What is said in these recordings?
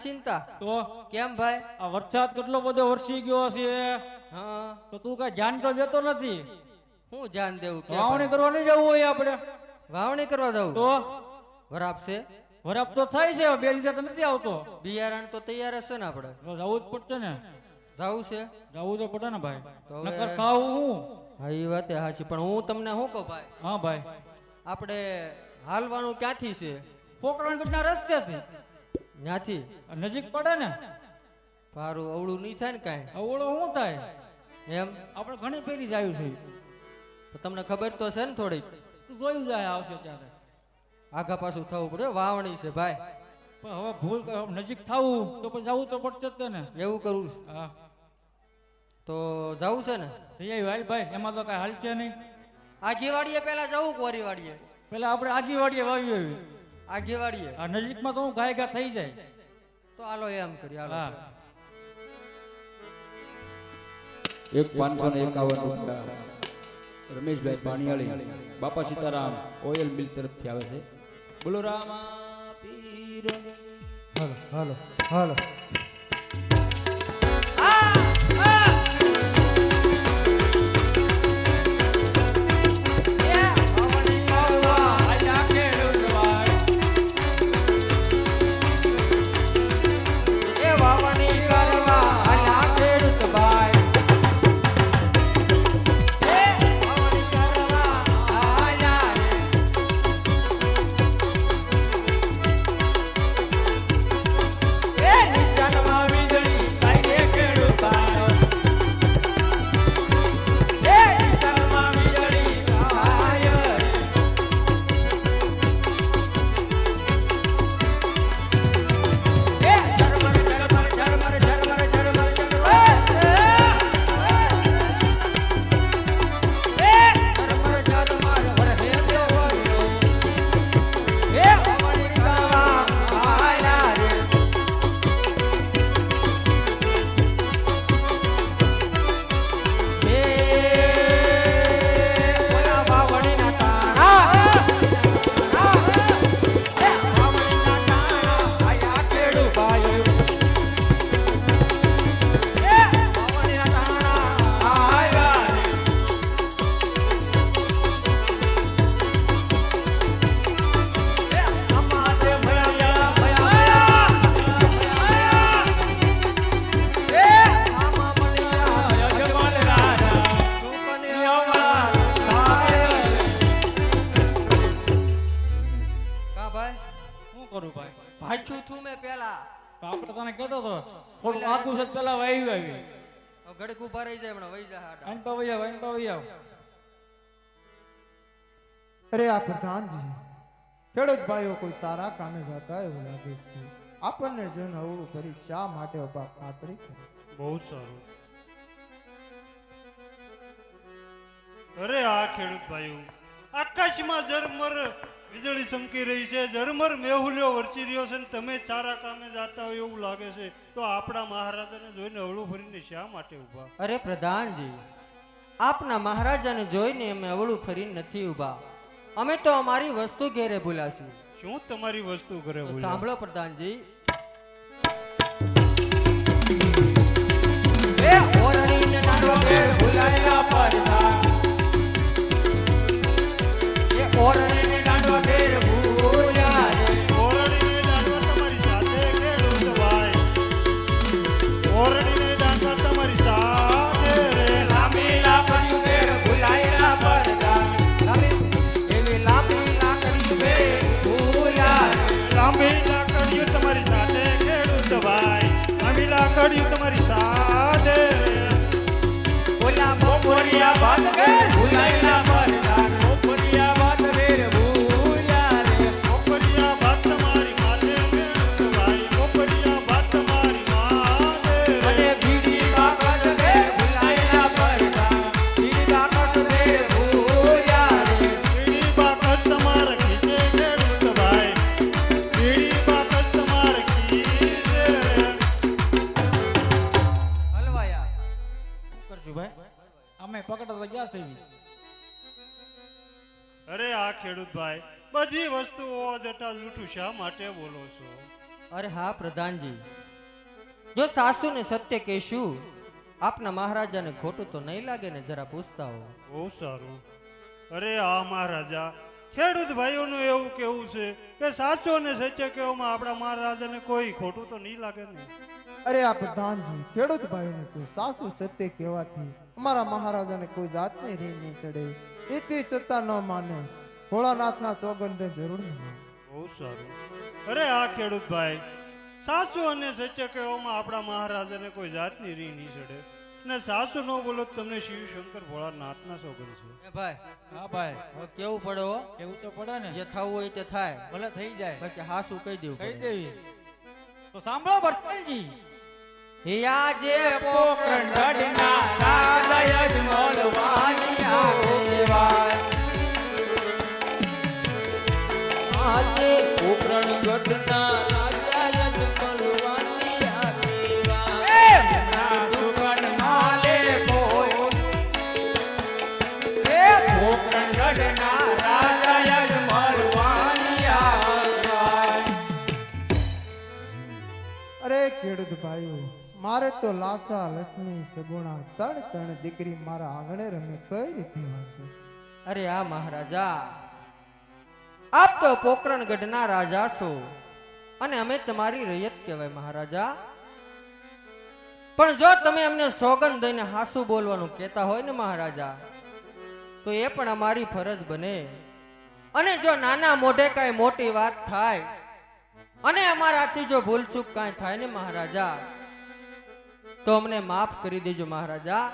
ચિંતા તો કેમ ભાઈ? આ વરસાદ કેટલો બધો વરસી ગયો છે, હા તો તું કઈ ધ્યાન તો દેતો નથી. હું ધ્યાન દેવું કે વાવણી કરવા નહીં જવું હોય આપણે? વાવણી કરવા જવું તો વરાપ છે, વરાપ તો થાય છે, બે લીધા તો નથી આવતો. બિયારણ તો તૈયાર હશે ને આપણે? તો જવું જ પડશે ને, જવું છે જવું તો પડે ને ભાઈ. તો હવે- નકર ખાવું હું. હા એ વાત હાચી, પણ હું તમને શું કહું ભાઈ, હા ભાઈ, આપણે હાલવાનું ક્યાંથી છે? પોકરણગઢના રસ્તેથી ત્યાંથી નજીક પડે ને. મારું અવળું નહીં થાય ને કાંઈ અવળો શું થાય, એમ? આપણે ઘણી પેરી જ આવ્યું છે. તો તમને ખબર તો છે ને થોડીક, તું જોયું જાય આવશે ત્યારે. આગા પાછું થવું પડે, વાવણી છે ભાઈ. પણ હવે ભૂલ નજીક થવું તો પછી જવું તો પડશે જ તે ને. એવું કરવું છે. હા તો જવું છે ને? થઈ આવ્યું હાલ ભાઈ, એમાં તો કઈ હાલ છે નહીં. આગેવાડીએ પેલા જવું, કોરીવાડીએ પેલા આપણે આગીવાડીએ વાવી આવી. આગેવાડીએ. આ નજીકમાં તો હું ગાય ગા થઈ જાય. તો હાલો એમ કરી હાલો. હા 1551 રૂપિયા રમેશભાઈ પાણીયાળી બાપા સીતારામ ઓઇલ મિલ તરફથી આવે છે. બોલો રામા પીર. હાલો હાલો હાલો. ભાગ્યું થું મેં પેલા. આપણે તને કહેતો હતો થોડું આખું છે પેલા વાવી આવી. ઘડીક ઉભા રહી જાય હમણાં વહી જાય હાડા. આઈન પાવી આવ, આઈન પાવી આવ. અરે આ પ્રધાનજી, ખેડૂત ભાઈઓ કોઈ સારા કામે જતા એવું લાગે છે. આપણને જોઈને અવળું કરી શા માટે ઉભા ખાતરી કરી? બહુ સારું. અરે આ ખેડૂત ભાઈઓ, આકાશમાં ઝરમર વીજળી ચમકી રહી છે, ઝરમર મેહુલ્યો વરસી રહ્યો છે, ને તમે સારા કામે જાતા હોય એવું લાગે છે. તો આપણા મહારાજાને જોઈને અવળું ફરીને શા માટે ઊભા? અરે પ્રધાનજી, આપના મહારાજાને જોઈને અમે અવળું ફરીને નથી ઊભા. અમે તો અમારી વસ્તુ ઘેરે ભૂલાશું. શું તમારી વસ્તુ કરે? તો સાંભળો પ્રધાનજી. એ ઓરણીને નાનો ઘેર ભૂલાયેલા પડદા, એ ઓરણીને નાનો ઘેર ભૂલ્યા રે. ઓરડીને દાનવા તમારી સાથે ખેડૂત ભાઈ, ઓરડીને દાનવા તમારી સાથે રે. લાંબી લાકડીયું ઘેર ભૂલાયેલા પડદા, એવી લાંબી લાકડીયું ઘેર ભૂલ્યા રે. લાંબી લાકડીઓ તમારી સાથે ખેડૂત ભાઈ, લાંબી લાકડીઓ તમારી સાથે રે. ઓલા બપોરિયા ભાત ઘેર ભૂલાયેલા પડદા, બપોરિયા ભાત ઘેર ભૂલ્યા રે. બપોરિયા ભાત તમારી માથે ખેડૂત ભાઈ, બપોરિયા ભાત તમારી માથે રે. અને બીડી કાગળ ઘેર ભૂલાયેલા પડદા, બીડી કાગળ ઘેર ભૂલ્યા રે. બીડી બાકસ તમારે ખીચે ખેડૂત ભાઈ, બીડી બાકસ તમારે ખીચે રે. હલવાયા. શું કરશું ભાઈ? અમે પકડતા ગયા છે. અરે આ ખેડૂત ભાઈ, બધી વસ્તુઓ જટા જૂઠું શા માટે બોલો છો? અરે હા પ્રધાનજી, જો સાસુને સત્ય કહેશું, આપના મહારાજાને ખોટું તો નહીં લાગે ને? જરા પૂછતા હો. બહુ સારું. અરે આ મહારાજા, ખેડૂત ભાઈઓનું એવું કેવું છે કે સાચું અને સત્ય કહેવામાં આપણા મહારાજાને કોઈ ખોટું તો નહીં લાગે ને? અરે આ પ્રધાનજી, ખેડૂત ભાઈને કોઈ સાસુ સત્ય કહેવાથી અમારા મહારાજાને કોઈ જાતની રીત નહીં ચડે. એથી સત્તા ન માને, ભોળાનાથના સોગંદે જરૂર ન માને. બહુ સારું. અરે આ ખેડૂત ભાઈ, સાચું અને સત્ય કહેવામાં આપણા મહારાજાને કોઈ જાતની રી નહીં ચડે ને સાસુ ન બોલો તો તમને શિવ શંકર ભોળાનાથના સોગંદ છે. એ ભાઈ, હા ભાઈ, હવે કેવું પડે હો. કેવું તો પડે ને. જે થવું હોય તે થાય. ભલે થઈ જાય, બાકી હાસું કહી દેવું કહી પડે. દેવી. તો સાંભળો ભરતજી. હિયા જે પોકરણ ગઢના રાજા યજમલ વાણિયા કહેવાય. આજે પોકરણ ગઢના રાજા યજમલ વાણિયા કહેવાય. એમના સુગંધ માલે કોઈ. એ પોકરણ ગઢના રાજા યજમલ વાણિયા કહેવાય. અરે ખેડૂત ભાઈઓ, મારે તો લાચા લક્ષ્મી સગુણા ત્રણ ત્રણ દીકરી મારા આંગણે રમે, કઈ રીતે વાંચે? અરે આ મહારાજા, આપ તો પોકરણગઢના રાજા છો અને અમે તમારી રૈયત કહેવાય મહારાજા. પણ જો તમે અમને સોગંદ દઈને હાસુ બોલવાનું કહેતા હોય ને મહારાજા, તો એ પણ અમારી ફરજ બને. અને જો નાના મોઢે કાંઈ મોટી વાત થાય અને અમારાથી જો ભૂલચૂક કાંઈ થાય ને મહારાજા, તો અમને માફ કરી દેજો મહારાજા.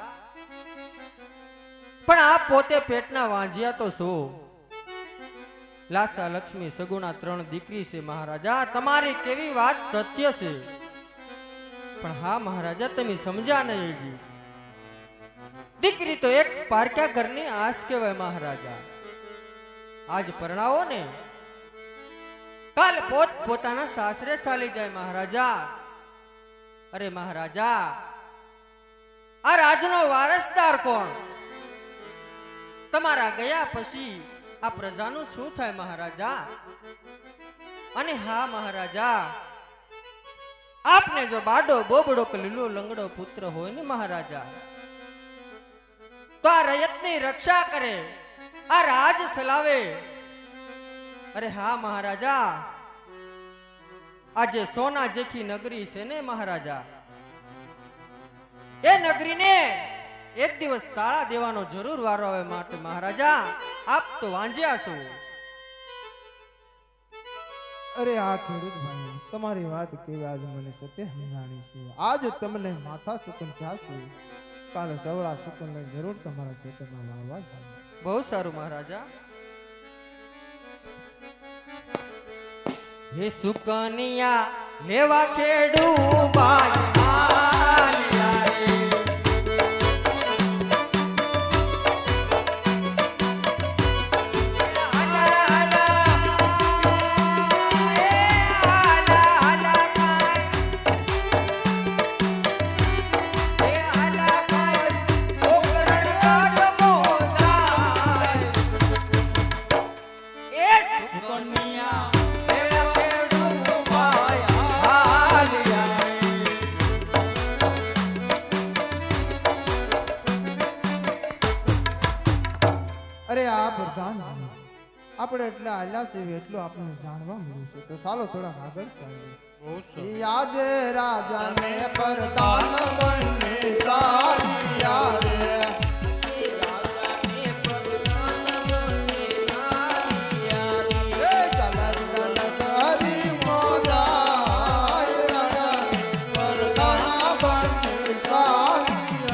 પણ આપ પોતે પેટના વાંજિયા તો છો. લાસા લક્ષ્મી સગુણા ત્રણ દીકરી છે મહારાજા. તમારી કેવી વાત સત્ય છે, પણ હા મહારાજા, તમે સમજ્યા નહીં હજી. દીકરી તો એક પારક્યા ઘરની આસ કહેવાય મહારાજા. આજ પરણાવો ને, કાલ પોત પોતાના સાસરે ચાલી જાય મહારાજા. અરે મહારાજા, આ રાજનો વારસદાર કોણ? તમારા ગયા પછી આ પ્રજાનું શું થાય મહારાજા? અને હા મહારાજા, આપને જો બાડો બોબડો કે લીલો લંગડો પુત્ર હોય ને મહારાજા, તો આ રયતની રક્ષા કરે, આ રાજ ચલાવે. અરે હા મહારાજા, આજે સોના જેખી નગરી છે ને મહારાજા, એ નગરીને એક દિવસ તાળા દેવાનો જરૂર વારો આવે. માટે મહારાજા, આપ તો વાંજ્યા છો. અરે આ ખેડૂત ભાઈ, તમારી વાત કેવી આજ મને સત્ય સમજાણી છે. આજ તમને માથા સુકન થયા છે, કાલે સવડા સુકન લઈને જરૂર તમારા ખેતરમાં વાવવા જાય. બહુ સારું મહારાજા. હે સુકનિયા લેવા ખેડુ બાઈ આલિયા રે. અરે આ પ્રધાનજી, આપણે એટલે આલ્યા છે એટલું આપણને જાણવા મળ્યું છે, તો ચાલો થોડા આગળ ચાલીએ. બહુ સારું. આજે રાજાને પ્રધાન બને સારિયા રે. એ ચાલ ચાલ કરી મોજાય, રાજાને પ્રધાન બને સારિયા રે.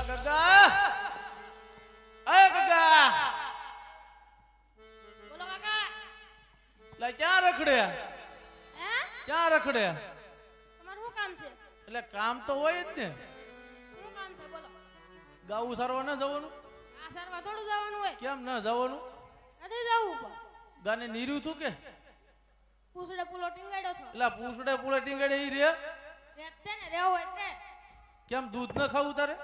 ગગા, અય ગગા, બોલો કાકા. લે ક્યાં રખડે? હે? ક્યાં રખડે? તમારું શું કામ છે? એટલે કામ તો હોય જ ને. શું કામ છે બોલો? ગાવું સારવા ના જવાનું? સરવા થોડું જવાનું હોય કેમ ન જવાનું નથી જવું પણ ગાને નીર્યું તું કે પૂછડે પુલો ટીંગાડ્યો છો એટલે પૂછડે પુલે ટીંગડે ઈ રે રેતે ને રેવો એટલે કેમ દૂધ ન ખાવું તારે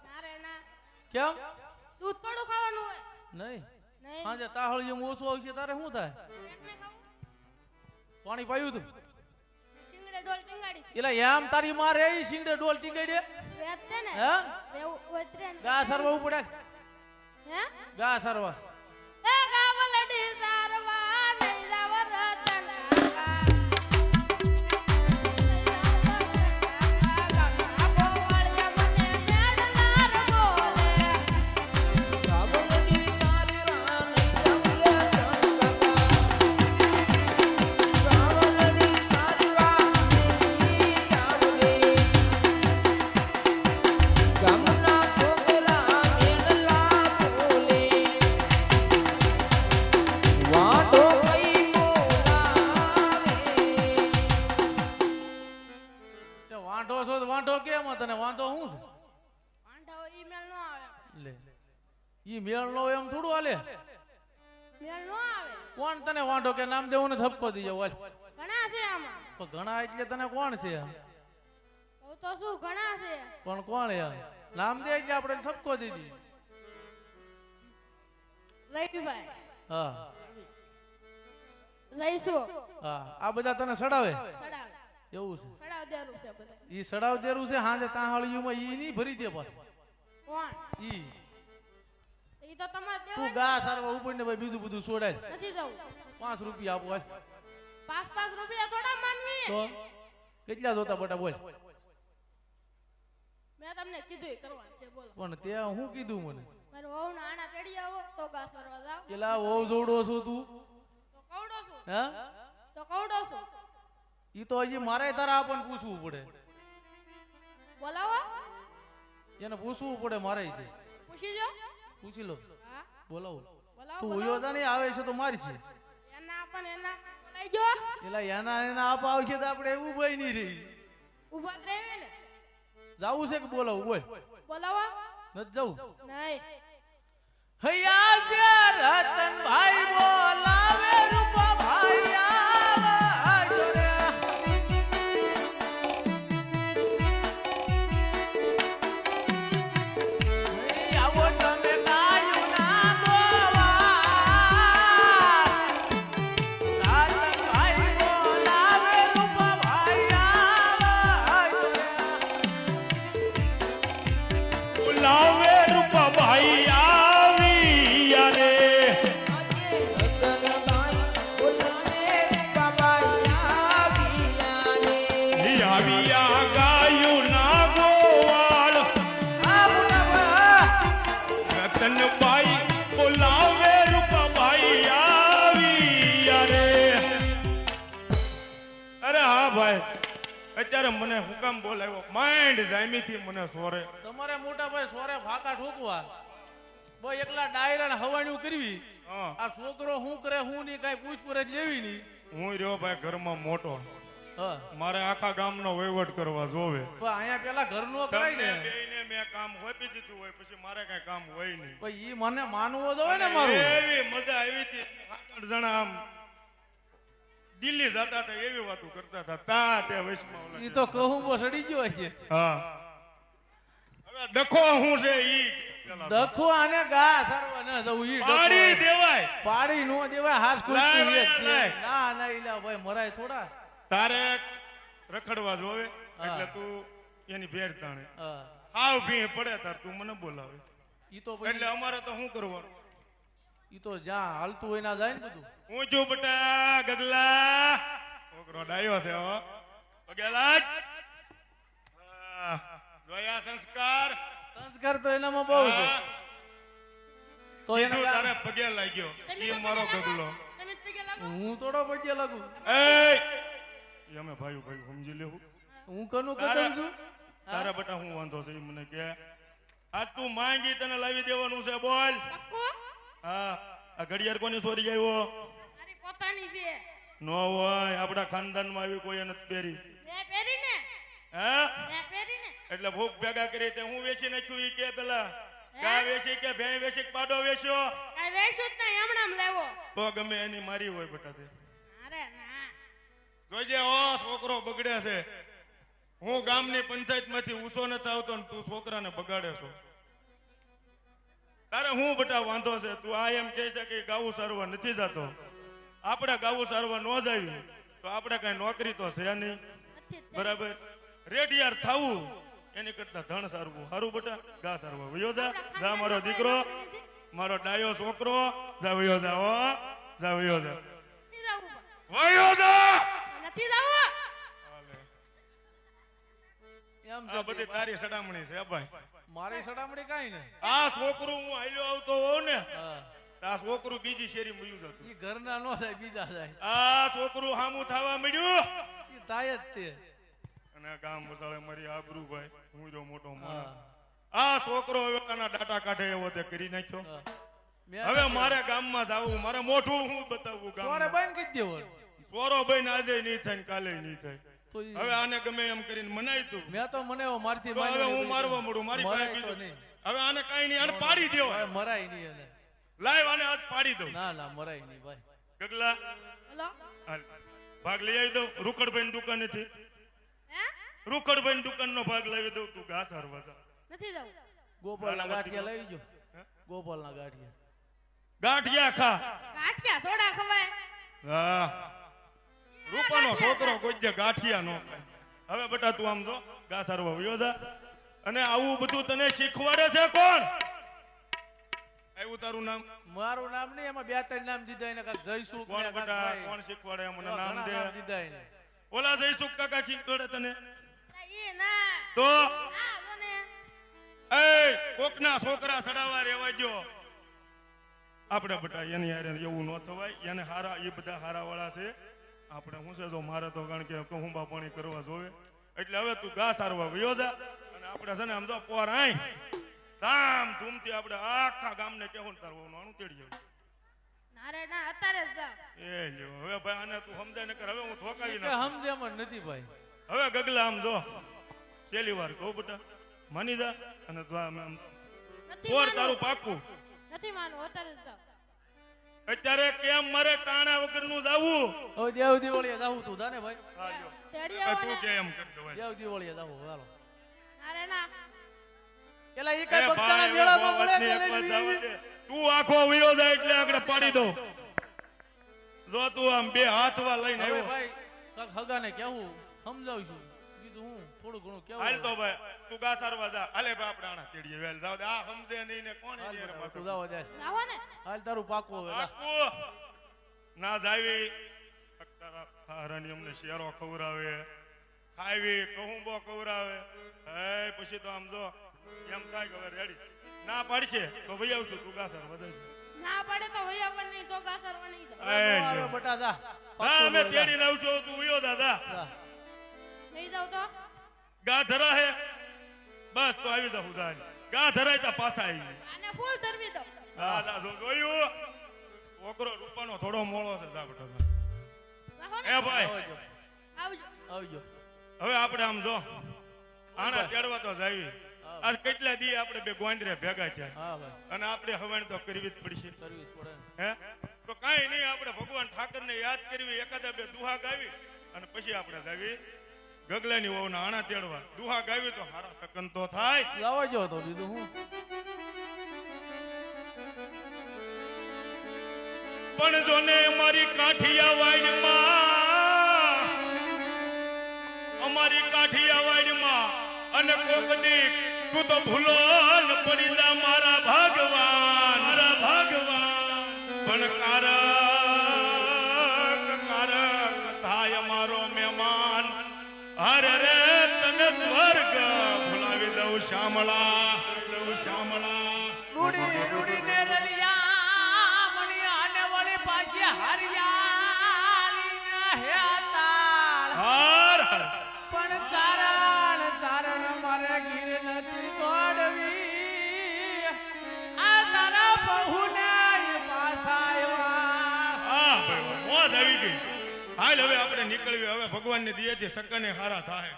મારે ના કેમ દૂધ થોડું ખાવાનું હોય નહીં નહીં હાજે તાહળિયું ઓછું આવશે તારે શું થાય એકને ખાવું પાણી પાયું તું ટીંગડે ડોલ ટીંગાડી એટલે એમ તારી મારે ઈ શીંગડે ડોલ ટીંગડે રેતે ને હે રેવું ઉતરે ને ગા સરવા ઉપડે હે ગા સરવા એ ગાવલડી સારવા નહીં જાવ રતન કાકા વાંઢો છો તો વાંઢો કેમ તને વાંધો શું વાંઢો ઈમેલ નો આવે છે લે ઈ મેળ નો એમ થોડું હાલે મેલ નો આવે કોણ તને વાંઢો કે નામ દેવું ને થપકો દીજો વાલ ઘણા છે આમાં પણ ઘણા એટલે તને કોણ છે હું તો શું ઘણા છે પણ કોણ યાર નામ દે એટલે આપણે થપકો દીધી રવિભાઈ હા જઈશું હા આ બધા તને સડાવે સડાવ એવું છે સડાવ દેરું છે બધા ઈ સડાવ દેરું છે હાજે તાહાળીયુંમાં ઈ નહીં ભરી દે પાછું કોણ ઈ ઈ તો તમારે તું દેવાનું ગા સારવા ઉપર ને ભાઈ બીજું બધું છોડાય નથી જવું 5 રૂપિયા આપો હાલ. 5 રૂપિયા થોડા માનવી તો કેટલા જોતા બટા બોલ મેં તમને કીધું ઈ કરવાનું છે બોલો પણ તે હું કીધું મને મારું વહુ ના આણા તેડી આવો તો ઘાસ ભરવા જાવ એલા ઓવ જોડો છો તું તો કવડો છું હે તો કવડો છું ઈ તો હજી મારે તારા આપણને પૂછવું પડે બોલાવો એને પૂછવું પડે મારે ઈ તે. પૂછી જો પૂછી લો હા બોલાવો બોલાવો તું બોલાવો. ઉયો તા નહીં આવે છે તો મારી છે એના પણ એના બોલાઈ જો એલા એના આપ આવશે તો આપણે એવું ભાઈ નહીં રહી ઊભા જ રહેવે ને જાવું છે કે બોલાવું બોલ બોલાવો નથી જવું નહીં હૈયા જે રતનભાઈ બોલાવે રૂપા ભાઈ આવે જોરે. હૈ આવો તમે ગાયું ના ગોવા. રતનભાઈ બોલાવે રૂપા ભાઈ આવે જોરે. બોલાવે રૂપા ભાઈ આવી યારે આવ્યા ગાયું ના ગોવાળ રતનભાઈ બોલાવે રૂપા ભાઈ આવી યારે અરે હા ભાઈ અત્યારે મને હું કામ બોલાવ્યો માઇન્ડ જામીથી મને સોરે તમારે મોટા ભાઈ સોરે ફાકા ઠોકવા ભાઈ એકલા ડાયરા હવાણ્યું કરવી હા આ છોકરો શું કરે હું ની કઈ પૂછપરછ લેવી ની હું રહ્યો ભાઈ ઘરમાં મોટો હા મારે આખા ગામનો વહીવટ કરવા જોવે પણ અહીંયા પેલા ઘરનો કરાય તમને ને બેયને મેં કામ હોપી દીધું હોય પછી મારે કઈ કામ હોય નહીં ભાઈ ઈ મને માનવો તો હોય ને મારું એવી મજા આવી હતી 7-8 જણા આમ દિલ્હી જતા હતા એવી વાતો કરતા હતા તા તે વૈષ્ણવ ઓલા ઈ તો કહું બો સડી ગયો છે હા હવે ડખો હું છે ઈ પેલા દખો આને ગા સરવા ન દઉં ઈ ડખો. પાડી દેવાય પાડી નો દેવાય હાથ લાય ખુશી ભાઈ, એક છે. લાય. ના ના ઈલા ભાઈ મરાય થોડા તારે રખડવા જોવે હા. એટલે તું એની ભેર તાણે હા હાવ ભી પડે તાર તું મને બોલાવે ઈ તો એટલે પછી અમારે તો શું કરવાનું ઈ તો જ્યાં હાલતું હોય ના જાય ને બધું હું છું બટા ગગલા છોકરો ડાયો છે હો પગે લાગ હા, જોયા સંસ્કાર સંસ્કાર તો એનામાં બહુ છે હા, તો એને કીધું ગા- તારે પગે લાગ્યો તમે ઈ તો મારો પગે લાગો. ગગલો તમે જ પગે લાગો હું થોડો પગે લાગુ એય ઈ અમે ભાઈ ભાઈ સમજી લેવું હું કનું તારા- કદમ છું તારા બટા હું વાંધો છે ઈ મને કે આજ તું માંગી તને લાવી દેવાનું છે બોલ પક્કો હા આ ઘડિયાળ કોની ચોરી આવ્યો મારી પોતાની છે નો હોય આપણા ખાનદાનમાં આવી કોઈ નથી પહેરી મેં પહેરીને હા મેં પહેરીને એટલે ભૂખ ભેગા કરી તે હું વેચી નાખ્યું ઈ કે પેલા ગા વેચી કે ભેં વેચી કે પાડો વેચ્યો કાંઈ વેચું જ નહીં, હમણાં લાવ્યો. તો ગમે એની મારી હોય બેટા તે અરે ના. જોજે ઓ છોકરો બગડે છે. હું ગામની પંચાયતમાંથી ઊંચો નથી આવતો ને તું છોકરાને બગાડે છો. તારે હું બેટા વાંધો છે? તું આ એમ કહે છે કે ગાવું સારવા નથી જતો. આપણે ગાવું સારવા ન જાવી તો આપણે કઈ નોકરી તો છે નહીં, નથી જ. બરાબર? રેડિયાર થાવું એની કરતા ધણ સારવું સારું બેટા. ગા સારવા વયો જા. જા મારો દીકરો, મારો ડાયો છોકરો, જા વયો જા. હો જા વયો જા, નથી જાવું. વયો જા. નથી જાવું. એમ આ છે બધી તારી સડામણી છે ભાઈ. મારી સડામણી કાંઈ ને. આ છોકરું હું હાલ્યો આવતો હોઉં ને, હા. આ છોકરું બીજી શેરી મુયું જતું. ઈ ઘરના નો થાય, બીજા થાય. આ છોકરું હામું થવા મળ્યું ઈ થાય જ તે. અને ગામ બતાવે મારી આબરૂ ભાઈ. હું જો મોટો હા. માણસ. આ છોકરો હવે આના ડાટા કાઢે એવો તે કરી નાખ્યો. હા. મેં હવે મારે ગામમાં જાવું, મારે મોઢું હું બતાવવું સોરે ગામ. બાઈને કહી દેવો. સોરો ભાઈ ને આજે નહીં થાય ને કાલે નહીં થાય. તો ઈ- હવે આને ગમે એમ કરીને મનાય તું. મેં તો મને એવો મારથી તો હવે માર્યો હું નહીં. મારવા મળું, મારી પાસે મરાય તો બીજું. નહીં. હવે આને કઈ નહીં, આને પાડી દેવો. ભાઈ મરાય નહીં એને. લાઈવ આને આજ પાડી દઉં. ના ના મરાય નહીં ભાઈ. ગગલા હલો. હાલ. ભાગ લઈ આવી દઉં રૂકડભાઈ ની દુકાનેથી. હે? રૂકડભાઈ ની દુકાન નો ભાગ લાવી દઉં. તું ઘાસ હારવા જા. નથી જાવું. ગોપાલના ના, ના, ગાંઠિયા મત લઈ જો. ગોપાલના ગાંઠિયા. ગાંઠિયા ખા. ગાંઠિયા થોડા ખવાય. હા, રૂપાનો છોકરો કોઈ દે ગાંઠિયા નો ખાય. હવે બેટા તું આમ જો ઘાસ હારવા વયો જા. અને આવું બધું તને શીખવાડે છે કોણ? આવ્યું તારું નામ? મારું નામ નહીં, એમાં બે ત્રણ નામ દીધા એને. કાંઈક જયસુખ કોણ ને કાંઈક બેટા? ભાઈ. કોણ શીખવાડે? મને એવા નામ ઘણા દે. નામ દીધા એને. ઓલા જયસુખ કાકા શીખવાડે તને? એ ના. તો આ મને. એ કોકના છોકરા સડાવા રેવા દો. આપણે બેટા એની હારે એવું ન થવાય. એને હારા, એ બધા હારા વાળા છે. આપણે શું છે, જો મારે તો કારણ કે કહુંબા પાણી કરવા જોવે. એટલે હવે તું ઘાસ હારવા વયો જા. અને આપણે છે ને આમ તો પોર આય ધામ ધૂમથી આપણે આખા ગામને કહેવું ને તારું આનું તેડી આવ્યું. ના રે ના, અત્યારે જ જાવ. એ લ્યો હવે ભાઈ આને તું સમજાય ને કર. હવે હું ધોકાવી કે નાખું. સમજે એમ જ નથી ભાઈ. હવે ગગલા આમ જો છેલ્લી વાર કહું બેટા માની જા. અને તું આમ આમ નથી પોર માનવું. તારું પાકું. નથી માનવું, અત્યારે જ જાવ. અત્યારે કેમ મારે ટાણા વગરનું જાવું? હવે દેવ દિવાળીએ જાવું તું જાને ભાઈ. હા લ્યો. તેડી હવે આવો તું ને. કે એમ કરી દો. દેવ દિવાળીએ જાવું હાલો. ના રે ના. એલા ઈ એ કઈ ભક્તના ભાઈ, મેળામાં હવે મળે વચને છે એક વાર જવા લઈ દે. તું આખો વિયો જાય એટલે આગળ પાડી દો. જો તું આમ બે હાથવા લઈને હવે આવ્યો. ભાઈ કાક હગાને કેવું સમજાવું છું. કીધું હું થોડું ઘણું કેવું. હાલ તો ભાઈ તું ગા સારવા જા. હાલે ભાઈ આપણે આણા તેડીએ વેલ જાવ દે. આ સમજે નહીં ને કોણ હાલ એની હારે બરાબર, માથું? તું જાવા દે. જાવો ને. હાલ તારું પાકું હવે જા. પાકું. ના જાવી તારા હારાની અમને શેરો ખવરાવે, ખાવી કહુંબો ખવરાવે. હે પછી તો આમ જો એમ થાય કે હવે રેડી. ના પાડશે તો ભાઈ આવશું. તું ગા સારવા જા. ના પડે તો વૈયા પણ નહીં, તો ગાસરવા નહીં જાવ. એ નો આવે લ્યો. બટા જા. હા પાકું અમે બોલ, જા. તેડીને આવશું. તું ઉયો દાદા. જા. નહીં જાવ તો. ગા ધરા હે બસ તો આવી જાઉં જાય. ગા ધરાય તા પાછા આવી. આને ફૂલ ધરવી દો. હા દા જોયું. છોકરો રૂપાનો થોડો મોળો છે દા બેટા. જાઓ ને. એ ભાઈ આવજો આવજો. આવજો. હવે આપણે આમ જો આના તેડવા તો જાવી. આજ કેટલા દી આપણે બે ગોંદરે ભેગા થયા. હા ભાઈ અને આપણે હવણ તો કરવી જ પડશે. કરવી જ પડે ને. હે તો કાંઈ નહીં, આપણે ભગવાન ઠાકરને યાદ કરવી, એકાદા બે દુહા ગાવી અને પછી આપણે જાવી ગગલાની વહુના આણા તેડવા. દુહા ગાવી તો હારા સકન તો થાય. લાવો જો તો બીજું હું. પણ જોને અમારી કાઠિયાવાડમાં, અમારી કાઠિયાવાડમાં અને કોક દી તું તો ભૂલો ન પડી જા મારા ભગવાન, મારા ભગવાન. પણ કારક થાય મારો મહેમાન. અરે રે તને સ્વર્ગ ભૂલાવી દઉં શ્યામળા, દઉં શ્યામળા. રૂડી રૂડી ને રલિયા મણી આને વળી પાછી હરિયાળી હે તાળ. હર હર. પણ સારણ સારણ મારે ગીર નથી છોડવી. આ તારા બહુને પાછા આવ્યા. હા ભાઈ મોજ આવી ગઈ. હાલ હવે આપણે નીકળવી. હવે ભગવાનની દયાથી સકને હારા થાય.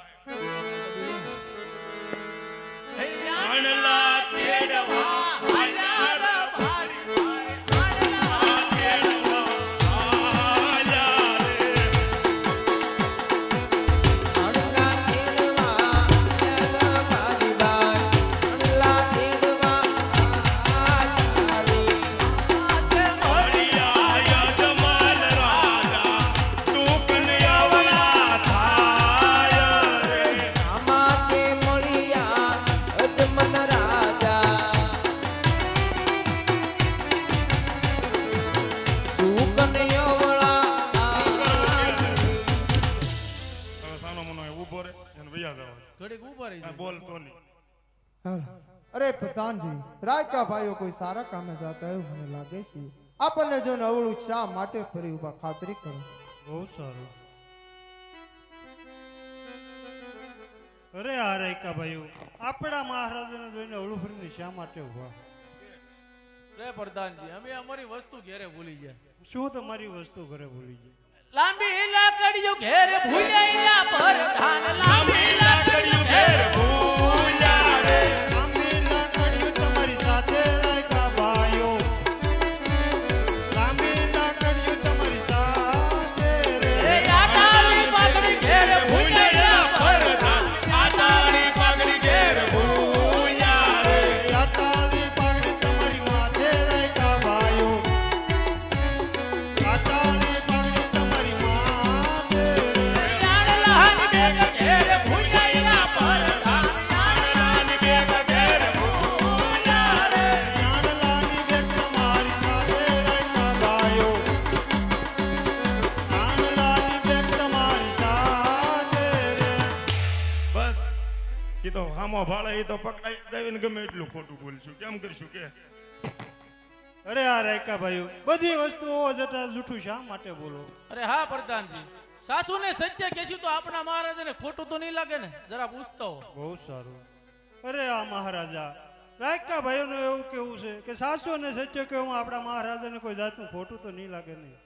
હૈયા અણલા ઘડીક ઊભા રહી જાય. બોલતો નહીં. હાલો. અરે પ્રધાનજી રાયકા ભાઈઓ કોઈ સારા કામે જતા એવું મને લાગે છે. આપણને જોઈને અવળું શા માટે ફરી ઉભા ખાતરી કરો. બહુ સારું. અરે આ રાયકા ભાઈઓ આપણા મહારાજાને જોઈને અવળું ફરીને શા માટે ઉભા? રે પ્રધાનજી અમે અમારી વસ્તુ ઘેરે ભૂલી ગયા. શું તમારી વસ્તુ ઘરે ભૂલી ગઈ? લાંબી લાકડીઓ ઘેરે ભૂલ્યા પ્રધાન લાંબી લાકડીઓ ઘેરે ભૂલ્યા રે. લાંબી લાકડીઓ તમારી સાથે રાયકા ભાઈઓ. લાંબી લાકડીઓ તમારી સાથે રે. રે આટાની પાઘડી ઘેરે ભૂલ્યા પ્રધાન આટાની પાઘડી ઘેરે ભૂલ્યા રે. આટાની પાઘડી તમારી માથે રાયકા ભાઈઓ. આટાની પાઘડી તમારી માથે રે. લાડલાની બેગ ઘેરે ભૂલ્યા પ્રધાન લાડલાની બેગ ઘેરે ભૂલ્યા રે. આંડલાની બેગ તમારી સાથે રાયકા ભાઈઓ. આંડલાની બેગ તમારી સાથે રે. બસ એ તો હામો ભાળે એ તો પકડાઈ દેવીને ગમે એટલું ખોટું બોલશું કેમ કરશું કે અરે આ રાયકા ભાઈઓ બધી વસ્તુઓ જતા જૂઠું શા માટે બોલો? અરે હા પ્રધાનજી સાસુને સત્ય કહેશું તો આપણા મહારાજાને ખોટું તો નહીં લાગે ને જરા પૂછતો હો. બહુ સારું. અરે આ મહારાજા રાયકા ભાઈઓનું એવું કેવું છે કે સાસુ અને સત્ય કહેવું આપણા મહારાજાને કોઈ જાતનું ખોટું તો નહીં લાગે નહીં.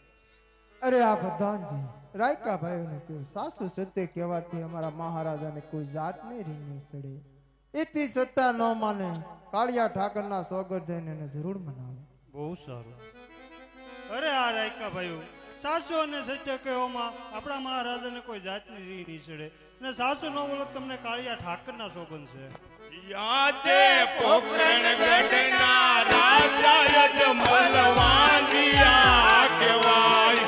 અરે આ પ્રધાનજી રાયકા ભાઈઓને કહ્યું સાસુ સત્ય કહેવાથી અમારા મહારાજાને કોઈ જાત નહીં રીંગ નહીં ચડે. એથી સત્તા ન માને કાળિયા ઠાકરના સોગર થઈને એને જરૂર મનાવે. બહુ સારું. અરે આ રાયકા ભાઈઓ સાસુ અને સત્ય કહેવામાં આપણા મહારાજાને કોઈ જાતની રી નહીં ચડે અને સાસુ ન બોલો તમને કાળિયા ઠાકરના સોગંદ છે. યાદે પોકરણ ગઢના રાજા યજમલ વાંધિયા કહેવાય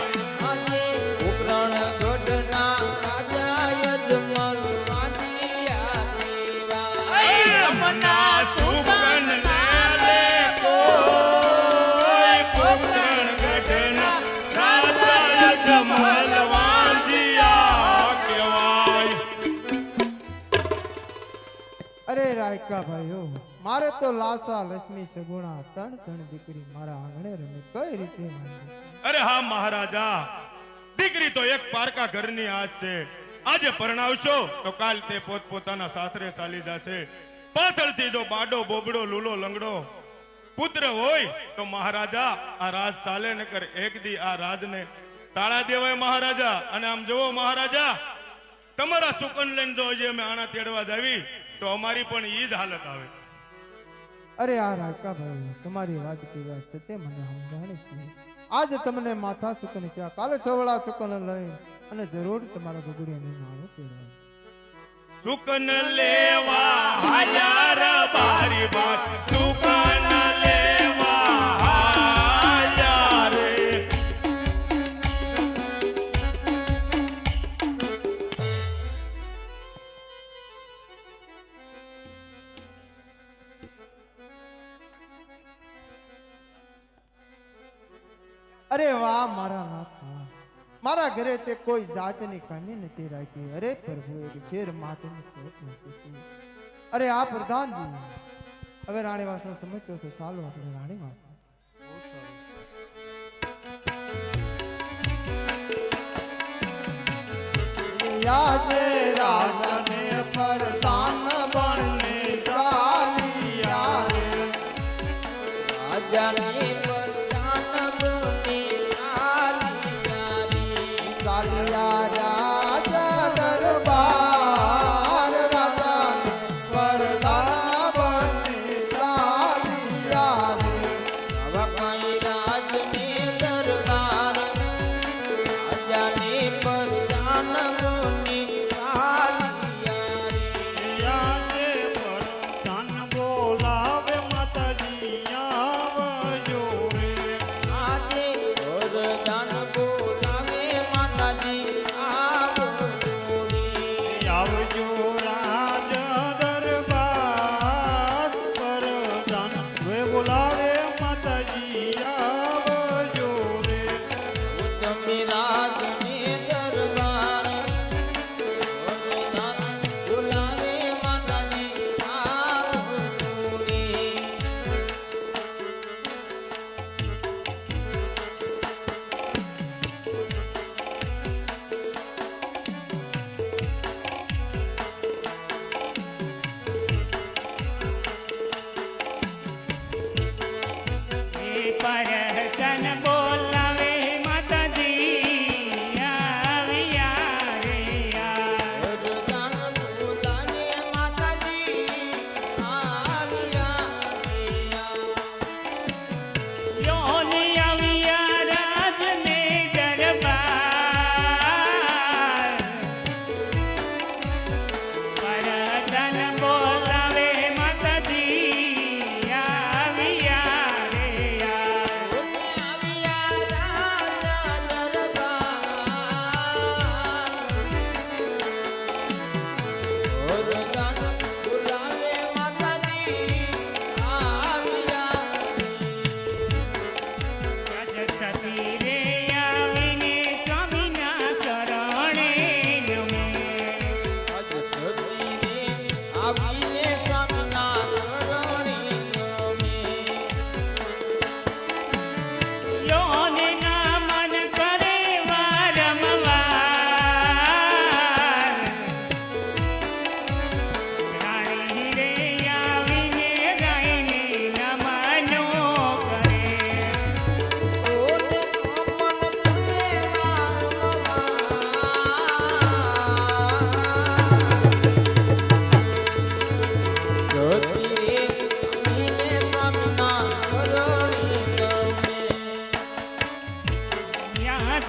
અમના સુકન લે કોઈ પોકરણ ગઢના રાજા યજમલ વાંધિયા કહેવાય. અરે રાયકા ભાઈઓ મારે તો લાસા લક્ષ્મી સગુણા ત્રણ ત્રણ દીકરી મારા આંગણે રમે કઈ રીતે માંગે? અરે હા મહારાજા દીકરી તો એક પારકા ઘરની આજ છે. આજે પરણાવશો તો કાલ તે પોતપોતાના સાસરે ચાલી જશે. પાછળથી જો બાડો બોબડો લૂલો લંગડો પુત્ર હોય તો મહારાજા આ રાજ ચાલે નકર એક દી આ રાજને તાળા દેવાય મહારાજા. અને આમ જોવો મહારાજા તમારા સુકન લઈને જો હજી અમે આણા તેડવા જાવી તો અમારી પણ ઈ જ હાલત આવે. અરે આ રાયકા ભાઈઓ તમારી વાત કેવા છે તે મને સમજાણી છે. આજે તમને માથા ચુકન ક્યાં કાલે ચવડા ચુકન લઈ અને જરૂર તમારા ગગડીયાને નાણું પહેરવા. સુકન લેવા હાલ્યા રે બારી બાર સુકન લેવા હાલ્યા રે. અરે વાહ મારા નાથા મારા ઘરે તે કોઈ જાતની કમી નથી રાખી. અરે પ્રભુ એક શેર માટેની ખોટ નથી. અરે આ પ્રધાનજી હવે રાણીવાસનો સમય થયો તો ચાલો આપણે રાણીવાસ. યાદે રાજાને પ્રધાન બનને ચાલિયા રે. રાજાને ચાલિયા રાજા દરબાર રાજાને પ્રધાન બનને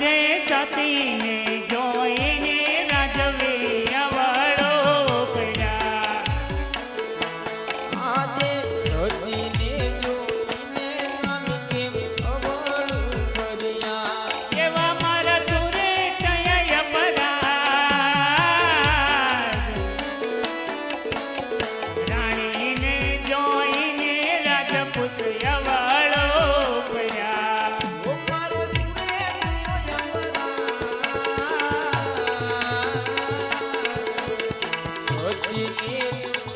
આજે સતીને જોઈને રાજવે અવળો પડ્યા. આજે સતીને જોઈને સ્વામી કેમ અવળું ભર્યા. એવા મારા સુરે થયા અપરાધ. રાણીને જોઈને રાજપૂત અવળો પડ્યા. ઓ મારો સુરે સતીને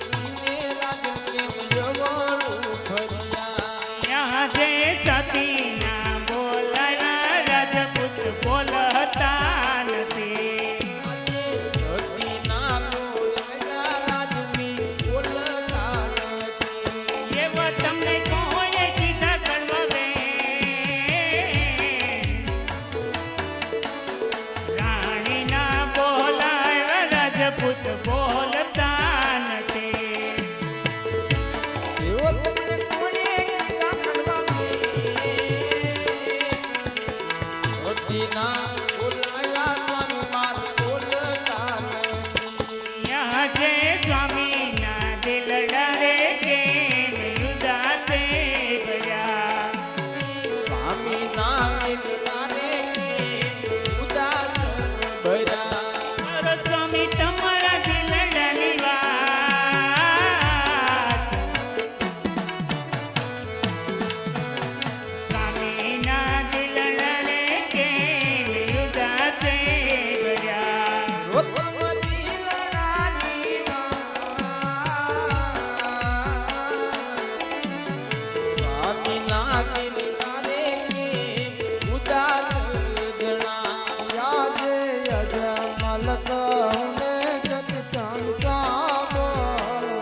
જોઈને રાજ કેમ અવળું ભર્યા. આજે સતીના બોલાયા રાજપૂત બોલતા નથી. સતીના બોલાયા રાજવી બોલતા નથી. એવા તમને કોણે કીધા કરવા રાણીના બોલાયા રાજપૂત બોલતા નથી. એવો તમને કોને કીધા કરવા સતીના બોલાયા સ્વામી માર બોલતા નથી. આજે સ્વામીના દિલડા રે કેમ ઉદાસે ગયા. સ્વામીના દિલડાને ઉદાસ ભર્યા. મારો સ્વામી તમારા દિલડાની વાત. સ્વામીના દિલડા રે કેમ ઉદાસે ગયા. રોતમ દિલડાની સ્વામીના દિલડાને ઉદાસ જણા. યાદે અજમલ કહુને જત ચાંદ સાંભળે.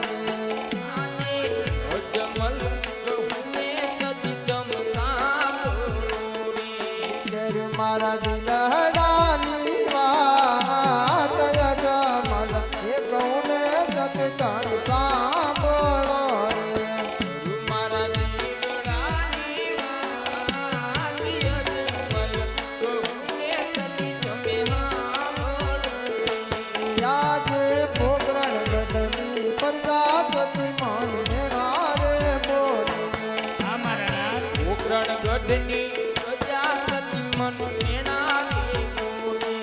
અજમલ કહુને સદગમ સાંભળોરી. તેર મારા દિલહડાની વાત અજમલ એ કહુને જત ચાંદ સાંભળો રે. મારા દિલડાની વાલી અજમલ કહુને સદગમ સાંભળોરી. યાદે પોકરણ ગઢની પ્રજાપતિ મન મેળા રે બોલે. અમારા ઉકરણ ગઢની પ્રજા સતી મન મેણાવે બોલે.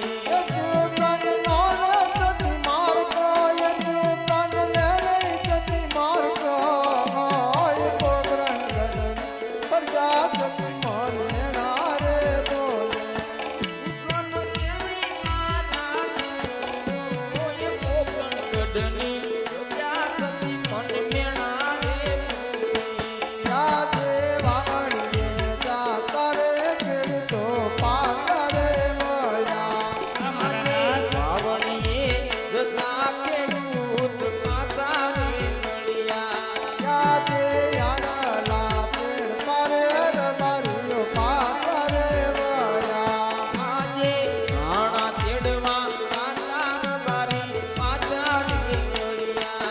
ઉકરણ કેવી માના ઓય ઉકરણ ગઢની પ્રજા સતી મન મેણાવે બોલે. વાવણીએ જતા ખેડૂત પાતાને મળ્યા. આજે નાણા તેડવા પાતા બારી પાતાને મળ્યા.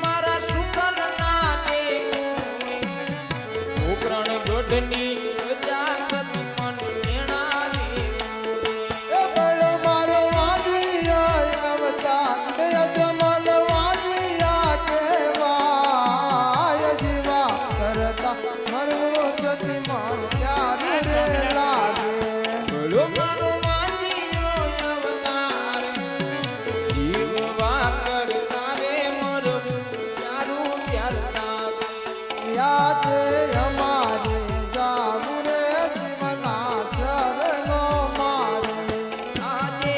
મારા સુકરના ઉકરણ ગઢની પ્રજા સતી મન મેણાવે બોલે. બોલો મારો વાંદિયો અવતાર. જીવવા કરતા રે મરવું પ્યારું પ્યારતા. યાદે અમારે જાવું રે જીવના ચરણો મારે. આજે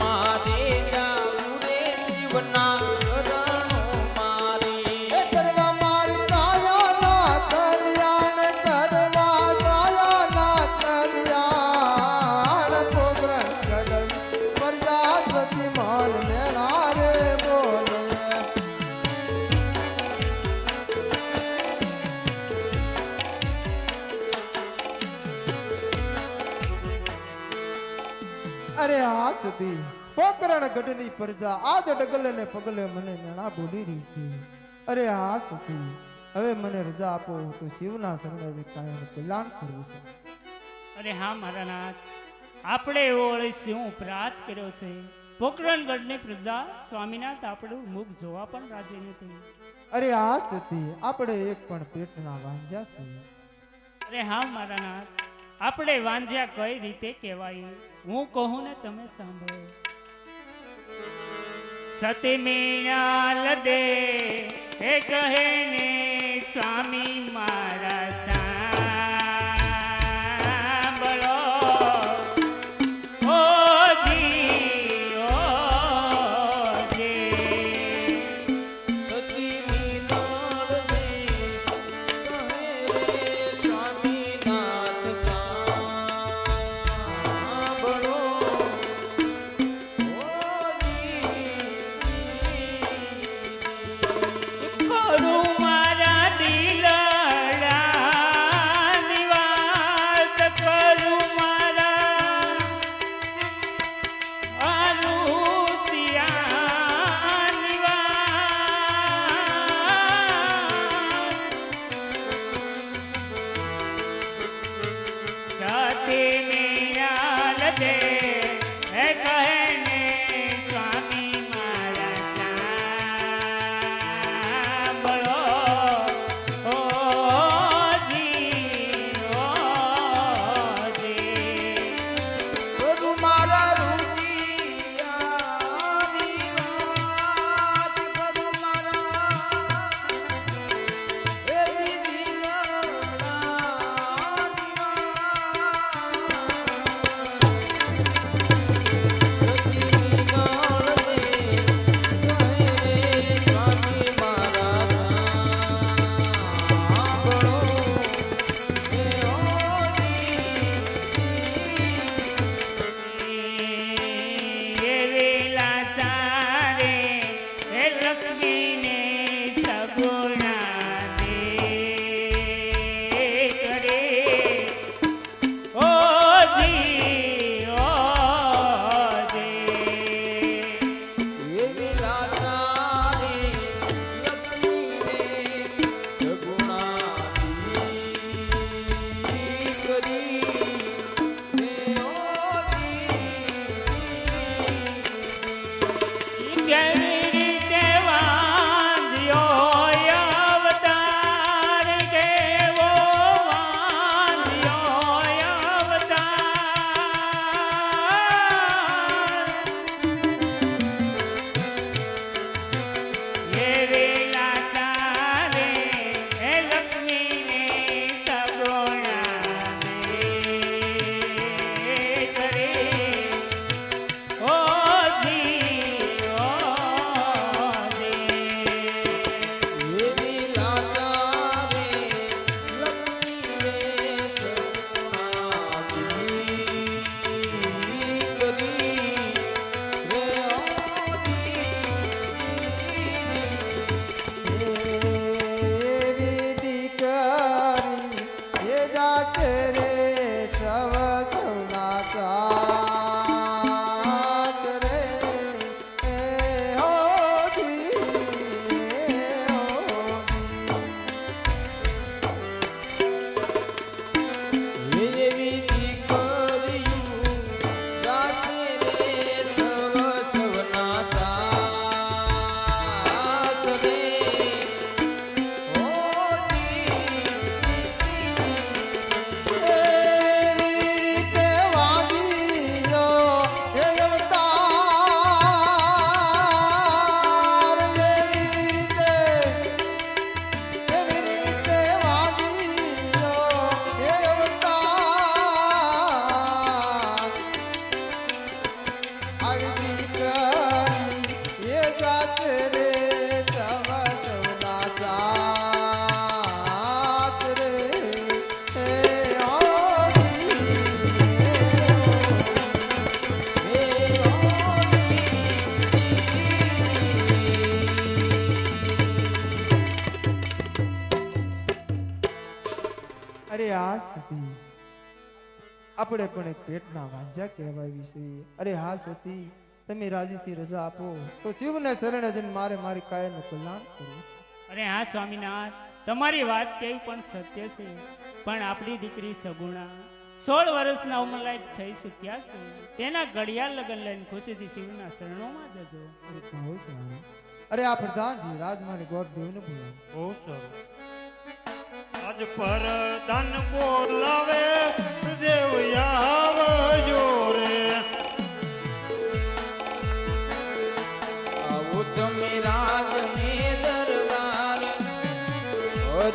મારે જાવું રે શિવના ચરણો મારે. એ કરવા મારી કાયાના કલ્યાણ, કરવા કાયાના કલ્યાણ. પોકરણ ગઢ પ્રજાપતિ મન મેળા રે બોલે. અરે હાથ સુધી પોકરણ ગઢની પ્રજા આજ ડગલે ને પગલે મને મેણા બોલી રહી છે. અરે આ સુધી હવે મને રજા આપો તો શિવના શરણે કાયમ કલ્યાણ કરવું છે. અરે હા મારા નાથ, આપણે એવો શું અપરાધ કર્યો છે? પોકરણગઢની પ્રજા સ્વામિનાથ આપણું મુખ જોવા પણ રાજી નથી. અરે આ સુધી આપણે એક પણ પેટના વાંજ્યા છે. અરે હા મારા નાથ, આપણે વાંજ્યા કઈ રીતે કહેવાય? હું કહું ને તમે સાંભળો. સતી મીણા લદે એ કહે ને સ્વામી મારા સાંભળો. ઓ જી, ઓ જી. સતી મીનાળ દે કહે રે સ્વામીનાથ સાંભળો. કરું મારા દિલડાની વાત, કરું મારા આરુતિયાની વાત. સતી મીણા લદે એ કહે ને સ્વામી મારા સાંભળો. ઓ જી, ઓ જી. પ્રભુ મારા રૂપિયાની વાત, પ્રભુ મારા એવી દિલડાની એવેલા સારે એ લક્ષ્મીને સગુણા દે કરે. ઓ જી, ઓ જી. એવી લાશા રે લક્ષ્મીને સગુણાથી કરી રે કેવી રીતે વાંધ્યો અવતાર, કેવો વાંધ્યો અવતાર. એવી લાશા રે એ લક્ષ્મીને સગુણા દે કરે. ઓ જી, ઓ જી. એવી લાશા રે લક્ષ્મીને સગુણાથી કરી રે એવી દીકરી એ જાત રે સવ સૌના સાથ રે. એ હોજી, એ હોજી. એવી દીકરીયું ગાશે રે સવ સવના સાસ રે. એવી રીતે વાગીલો એ અવતાર. એવી રીતે વાગીલો એ અવતાર. આવી દીકરી એ જાત રે સવ સૌના સાથ રે. એ હોજી, એ હોજી. અરે આ સુધી આપણે પણ એક પેટના વાંઝા કહેવાય છે. અરે હા સતી, તમે રાજીથી રજા આપો તો શિવને શરણે જઈને મારી કાયાનું કલ્યાણ કરવું. અરે હા સ્વામિનાથ, તમારી વાત કેવી પણ સત્ય છે. પણ આપણી દીકરી સગુણા 16 વર્ષના ઉંમરલાયક થઈ શક્યા છે. તેના ઘડિયાળ લગન લઈને ખુશીથી શિવના શરણોમાં જજો. અરે બહુ સારું. અરે આ પ્રધાનજી રાજમાની ગોરદેવને બોલાવો. બહુ સારું. આજ પર ધન બોલાવે દેવ આવજો રે. આવો તમે રાજને દરબાર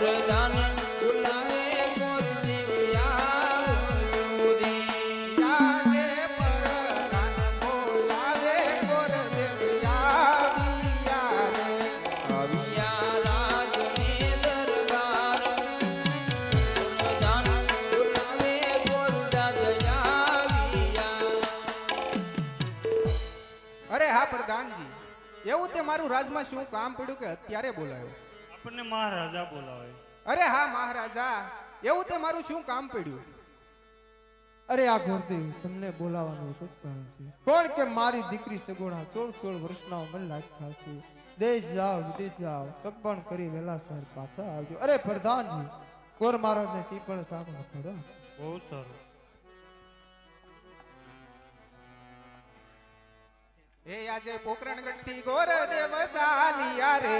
વરદાન બોલાવે ગોરદેવ આવજો રે. જાગે પરધાન બોલાવે ગોરદેવ આવ્યા રે. આવ્યા રાજને દરબાર વરદાન બોલાવે ગોરદાદ આવ્યા. અરે હા પ્રધાનજી, એવું તે મારું રાજમાં શું કામ પડ્યું કે અત્યારે બોલાયો? આપણને મહારાજા બોલાવે. અરે હા મહારાજા, એવું તે મારું શું કામ પડ્યું? અરે આ ગોરદેવ તમને બોલાવવાનું એક જ કારણ છે. કોણ કે મારી દીકરી સગુણા 16 વર્ષના ઉંમર લાયક છે. દેશ જાઓ વિદેશ જાઓ સગપણ કરી વેલા સર પાછા આવજો. અરે પ્રધાનજી, ગોર મહારાજને સી પણ સાફ ન કરો. બહુ સારું. એ આજે પોકરણગઢ થી ગોરદેવ સાલિયા રે.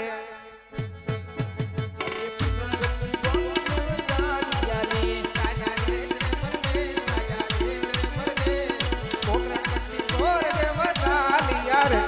ગોરદેવ સાલિયા રે.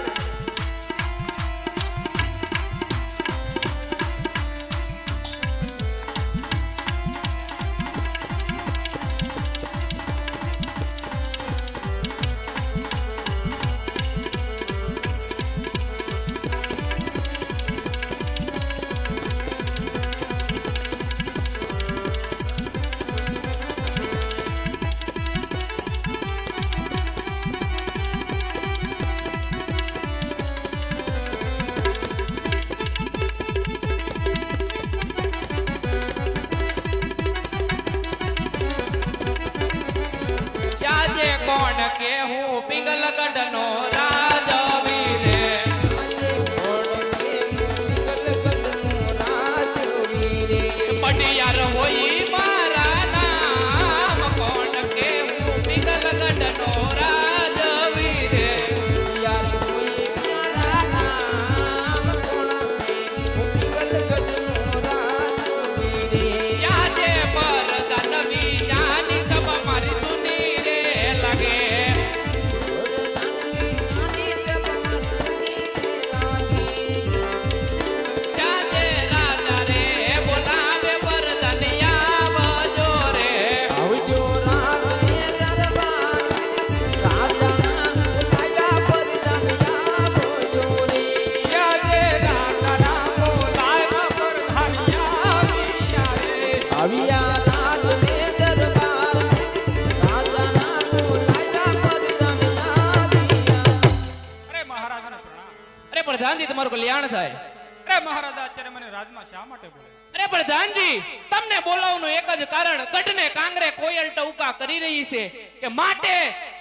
આજે કોણ કે હું પિંગલગઢનો રાજવીર રે. પટિયાર હોય મારા નામ, કોણ કે હું પિંગલગઢનો રાજવીર રે. આજે પરદાન બીજાની સભા મારી સુની રે લાગે. આજે રાજા રે બોલાવે પરદાન આવજો રે. આવજો રાજને દરબાર રાજાના બોલાવ્યા વરદાન આવજો રે. આજે રાજાના બોલાવ્યા પરદાન આવ્યા રે. આવ્યા રાજને દરબાર રાજાના બોલાવ્યા વરદાન આવ્યા. અરે મહારાજાને પ્રણામ. અરે પ્રધાનજી, તમારું કલ્યાણ થાય. અરે મહારાજા અત્યારે મને રાજમાં શા માટે બોલે? અરે પ્રધાનજી, તમને બોલાવવાનું એક જ કારણ, ગઢને કાંગરે કોયલ ટૌકા કરી રહી છે કે માટે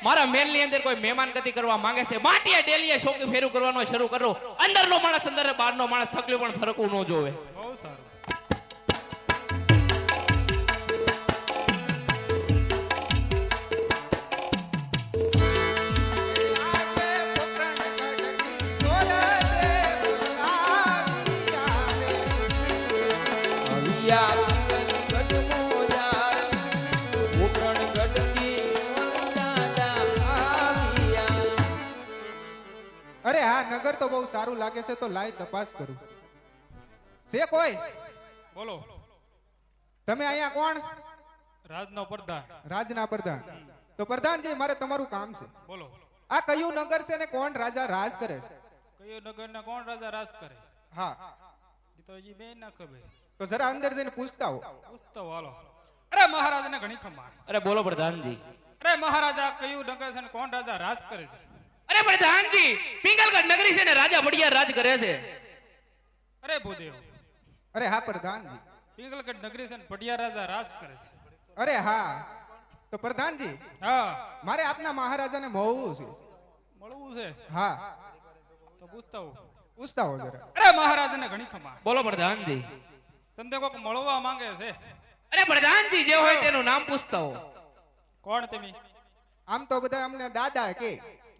મારા મહેલની અંદર કોઈ મહેમાન ગતિ કરવા માંગે છે. માટીએ ડેલીએ શોકી ફેરું કરવાનો શરૂ કરો. અંદરનો માણસ અંદર, બહારનો માણસ સકલી પણ ફરકવું ન જોવે. બહુ સારું. અરે હા, નગર તો બહુ સારું લાગે છે, તો લાઈ તપાસ કરું. છે કોઈ? બોલો. તમે અહીંયા કોણ? રાજનો પ્રધાન. રાજના પ્રધાન. તો પ્રધાનજી, મારે તમારું કામ છે. બોલો. આ કયું નગર છે ને કોણ રાજા રાજ કરે છે? કયો નગરના કોણ રાજા રાજ કરે? હા, એ તો હજી બે ના ખબર. તો જરા અંદર જઈને પૂછતા હો. પૂછતો હાલો. અરે મહારાજાને ઘણી ખમા. અરે બોલો પ્રધાનજી. અરે મહારાજા કયું નગર છે ને કોણ રાજા રાજ કરે છે? અરે પ્રધાનજી, પિંગલગઢ નગરી છે ને રાજા ભડિયાર રાજ કરે છે. અરે ભૂદેવ, અરે હા પ્રધાનજી. પિંગલગઢ નગરી છે ને ભડિયા રાજા રાજ કરે છે. અરે હા, તો પ્રધાનજી હા મારે આપના મહારાજાને મળવું છે. મળવું છે હા તો પૂછતા હું. પૂછતા હો જરા. અરે મહારાજને ઘણી ખમા. બોલો પ્રધાનજી. તમને કોક મળવા માંગે છે. અરે પ્રધાનજી જે હોય તેનું નામ પૂછતા હો. કોણ તમે? આમ તો બધા અમને દાદા કે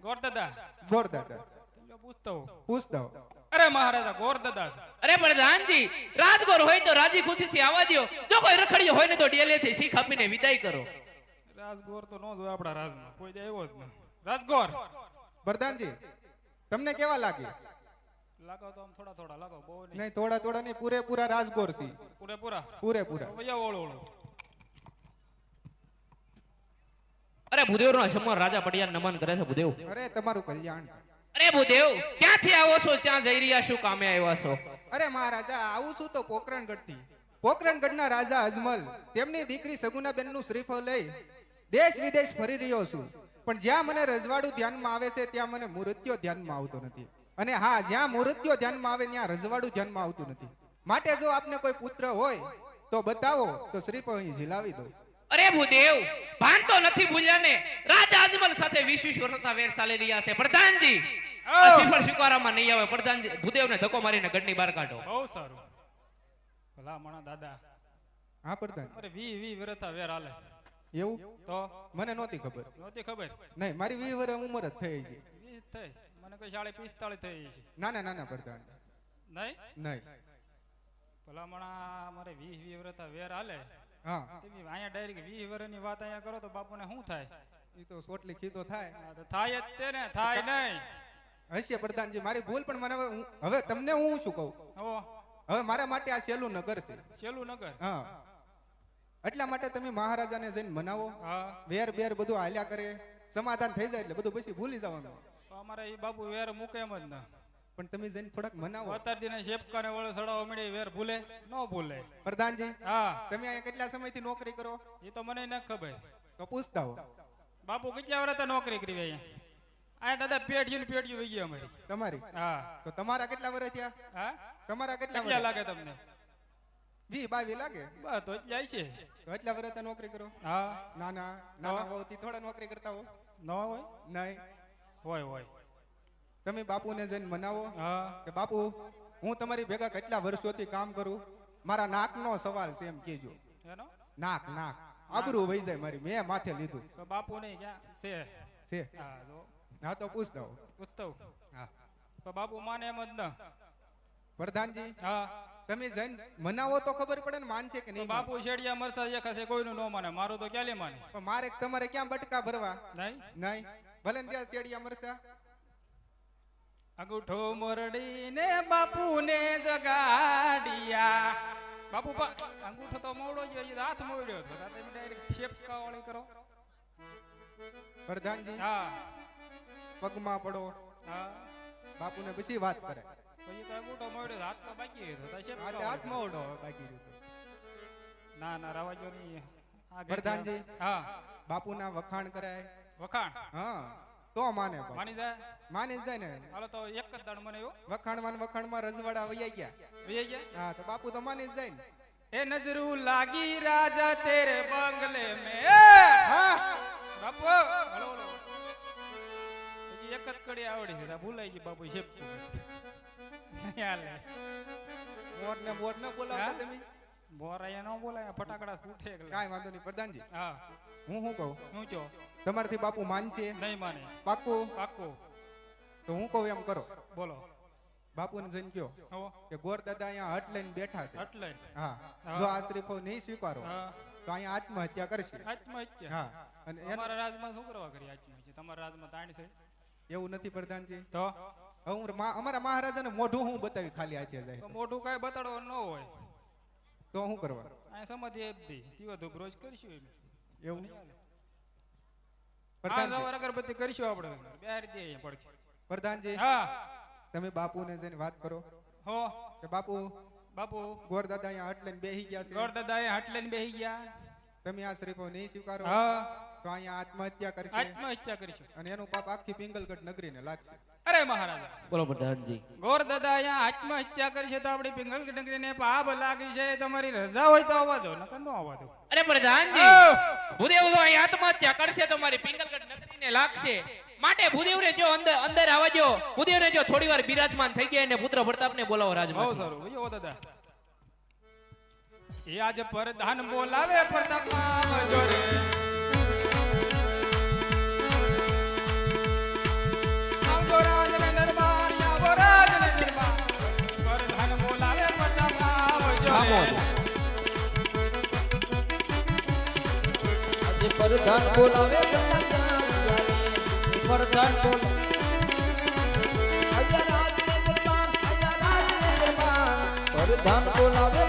ગોરદાદા. ગોરદાદા તમને પૂછતા હું. પૂછતા હો. અરે મહારાજા ગોરદાદા છે. અરે પ્રધાનજી રાજગોર હોય તો રાજી ખુશીથી આવવા દ્યો. જો કોઈ રખડ્યો હોય ને તો ડેલેથી શીખ આપીને વિદાય કરો. રાજગોર તો નો જોય આપણા રાજમાં. કોઈ દે આવ્યો જ નહીં. રાજગોર પ્રધાનજી તમને કેવા લાગે? લાગો તો આમ થોડા થોડા લાગો, બહુ નહીં. નહીં થોડા થોડા નહીં, પૂરેપૂરા રાજગોર થી. પૂરેપૂરા. પૂરેપૂરા. વૈયા ઓળો ઓળો. અરે ભૂદેવનો સમર રાજા પડિયા નમન કરે છે ભૂદેવ. અરે તમારું કલ્યાણ. અરે ભૂદેવ ક્યાંથી આવો છો? ક્યાં જઈ રહ્યા છો? કામે આવ્યા છો? અરે મહારાજા આવું છું તો પોકરણગઢ થી. પોકરણગઢના રાજા અજમલ તેમની દીકરી સગુનાબેન નું શ્રીફળ લઈ દેશ વિદેશ ફરી રહ્યો છું. પણ જ્યાં મને રજવાડું ધ્યાનમાં આવે છે ત્યાં મને મૂર્તિઓ ધ્યાનમાં આવતો નથી. અને હા, જ્યાં મૂર્તિઓ ધ્યાનમાં આવે ત્યાં રજવાડું ધ્યાનમાં આવતું નથી. માટે જો આપને કોઈ પુત્ર હોય તો બતાવો, તો શ્રીફળ અહીં ઝીલાવી દો. અરે ભૂદેવ ભાન તો નથી ભૂલ્યા ને? રાજા અજમલ સાથે 20 વર્ષના વેર ચાલી રહ્યા છે. પ્રધાનજી આ શ્રીફળ સ્વીકારવામાં નહીં આવે. પ્રધાનજી ભૂદેવને ધક્કો મારીને ગઢની બહાર કાઢો. બહુ સારું. ભલા મણા દાદા. હા પ્રધાન. અરે 20 વર્ષા વેર હાલે. એવું તો મને નહોતી ખબર. નહોતી ખબર. નહીં, મારી 20 વર્ષ ઉંમર જ થઈ છે. 20 થઈ. મને કોઈ 45 થઈ છે. ના પ્રધાન. નહીં નહીં. ભલા મણા મારે 20 વર્ષા વેર હાલે. હા તમે અહીંયા ડાયરેક્ટ 20 વર્ષની વાત અહીંયા કરો તો બાપુને શું થાય? એ તો સોટલી ખીતો થાય. હા, તો થાય જ તે ને, થાય નહીં. હશે પ્રધાનજી, મારી ભૂલ. પણ મને હવે તમને હું શું કહું, હો હવે મારા માટે આ સહેલું નગર છે. છેલ્લું નગર. હા, એટલા માટે તમે મહારાજાને જઈને મનાવો. હા વેર બેર બધું હાલ્યા કરે, સમાધાન થઈ જાય એટલે બધું પછી ભૂલી જવાનું. તો અમારે એ બાપુ વેર મૂકે એમ જ ના. પણ તમે જઈને થોડાક મનાવો. અતારજીને શેપકાને વળે સડાવવા મળે વેર ભૂલે ન ભૂલે. પ્રધાનજી હા તમે અહીંયા કેટલા સમયથી નોકરી કરો? એ તો મને ન ખબર. તો પૂછતા હો. બાપુ કેટલા વર્ષ નોકરી કરી અહીંયા? આ દાદા પેઢીયું વહી ગયા અમારી. તમારી? હા તો તમારા કેટલા વર્ષ થયા? હા તમારા કેટલા કેટલા વર્ષ? લાગે તમને? 20-22 લાગે. બસ તો એટલે છે. તો એટલા વર્ષ નોકરી કરો? હા નાના હોતી થોડા નોકરી કરતા હો? ન હોય. નહીં. હોય તમે બાપુને જઈને મનાવો હા કે બાપુ હું તમારી ભેગા કેટલા વર્ષોથી કામ કરું, મારા નાકનો સવાલ છે એમ કહેજો. એનો નાક આબરૂ વહી જાય મારી, મેં માથે લીધું તો બાપુ નહીં ક્યાં છે? છે. હા તો હા તો પૂછતા હો. પૂછતો. હા તો બાપુ માને એમ જ ન. પ્રધાનજી હા તમે જઈને મનાવો તો ખબર પડે ને માનશે કે તો નહીં. બાપુ શેડિયા મરસા દેખાશે કોઈનું ન માને. મારું તો ક્યાં લે માને? પણ મારે તમારે ક્યાં બટકા ભરવા? નહીં નહીં. ભલે ને ત્યાં ચેડિયા મરસા. અંગૂઠો મોરડીને બાપુને જગાડિયા. બાપુ અંગૂઠો તો મોડો જ હોય, હાથ મોડ્યો હતો. તમે ડાયરેક્ટ શેપકા વાળી કરો. પ્રધાનજી હા પગમાં પડો, હા બાપુને પછી વાત કરે. પછી તો અંગૂઠો મોડ્યો, હાથ તો બાકી હતો. તો શેપકા હાથ વાળી કરો. મોડો બાકી રહ્યું. ના રાવાજો નહીં. આ પ્રધાનજી હા બાપુના વખાણ કરાય. વખાણ હા તો માને બાપુ. માની જાય. માની જ જાય ને. હાલો તો એક જ દાડ મને એવું વખાણમાં રજવાડા વૈયા ગયા. વહી જાય. હા તો બાપુ તો માની જ જાય ને. એ નજરું લાગી રાજા તેરે બંગલે મે. હા બાપુ હલો હલો. હજી એક જ કડી આવડી છે. ભૂલાઈ ગઈ બાપુ શેપકું. હાલે મોર ને બોલાવતા હા? તમે. બોરાયા ન બોલાય, ફટાકડા ફૂટે એકલા. કાંઈ વાંધો નહીં પ્રધાનજી. હા હું શું કહું, હું છો તમારથી બાપુ માનશે? નહીં માને. પાક્કું? પાક્કું. તો હું કહું એમ કરો. બોલો. બાપુને જઈને કયો હો કે ગોર દાદા અહીંયા હટ લઈને બેઠા છે. એટલે હા હા. જો આ શ્રીફળ નહીં સ્વીકારો હા તો અહીંયા આત્મહત્યા કરશે. આત્મહત્યા. હા અને તમારા રાજમાં શું કરવા કરી આત્મહત્યા? તમારા રાજમાં તાણ છે એવું નથી પ્રધાનજી. તો હવે હું અમારા મહારાજાને મોઢું હું બતાવી ખાલી હાથે તો જાય મોઢું કઈ બતાડો ન હોય. તો શું કરવા? અહીંયા સમાધિ આપી દઈ. દીવા ધૂપ રોજ કરીશું એમ. એવું હા પ્રધાનજી. સવાર અગરબત્તી કરીશું આપણે. બહાર દે અહીંયા પડખે. પ્રધાનજી હા તમે બાપુને જઈને વાત કરો હો કે બાપુ બાપુ ગોર દાદા અહીંયા હટ લઈને બેહી ગયા છે, ગોર દાદા એ હાટ લઈને બેહી ગયા. તમે આ શ્રીફળ નહીં સ્વીકારો હા તો અહીંયા આત્મહત્યા કરશે આત્મહત્યા કરીશું. અને એનું પાપ આખી પિંગલગઢ નગરીને લાગશે. અરે મહારાજા, બોલો પ્રધાનજી. ગોર દાદા અહીંયા આત્મહત્યા કરશે તો આપણી પિંગલ નગરીને પાપ લાગી છે. તમારી રજા હોય તો આવવા દો, નકર ન આવવા દો. અરે પ્રધાનજી, ભૂદેવ તો અહીં આત્મહત્યા કરશે તો મારી પિંગલગઢ નગરીને લાગશે. માટે ભૂદેવને જો અંદર આવવા દો. ભૂદેવને જો થોડી વાર બિરાજમાન થઈ ગયા અને પુત્ર પ્રતાપને બોલાવો બહુ રાજમાં. સારું. જો દાદા, એ આજ પ્રધાન બોલાવે પ્રતાપ આવજો રે. આવજો રાજને દરબાર, આવજો રાજને દરબાર. પ્રધાન બોલાવે પ્રતાપ આવજો રે. પ્રધાન બોલાવે પ્રધાન બોલાવે પ્રધાન બોલાવે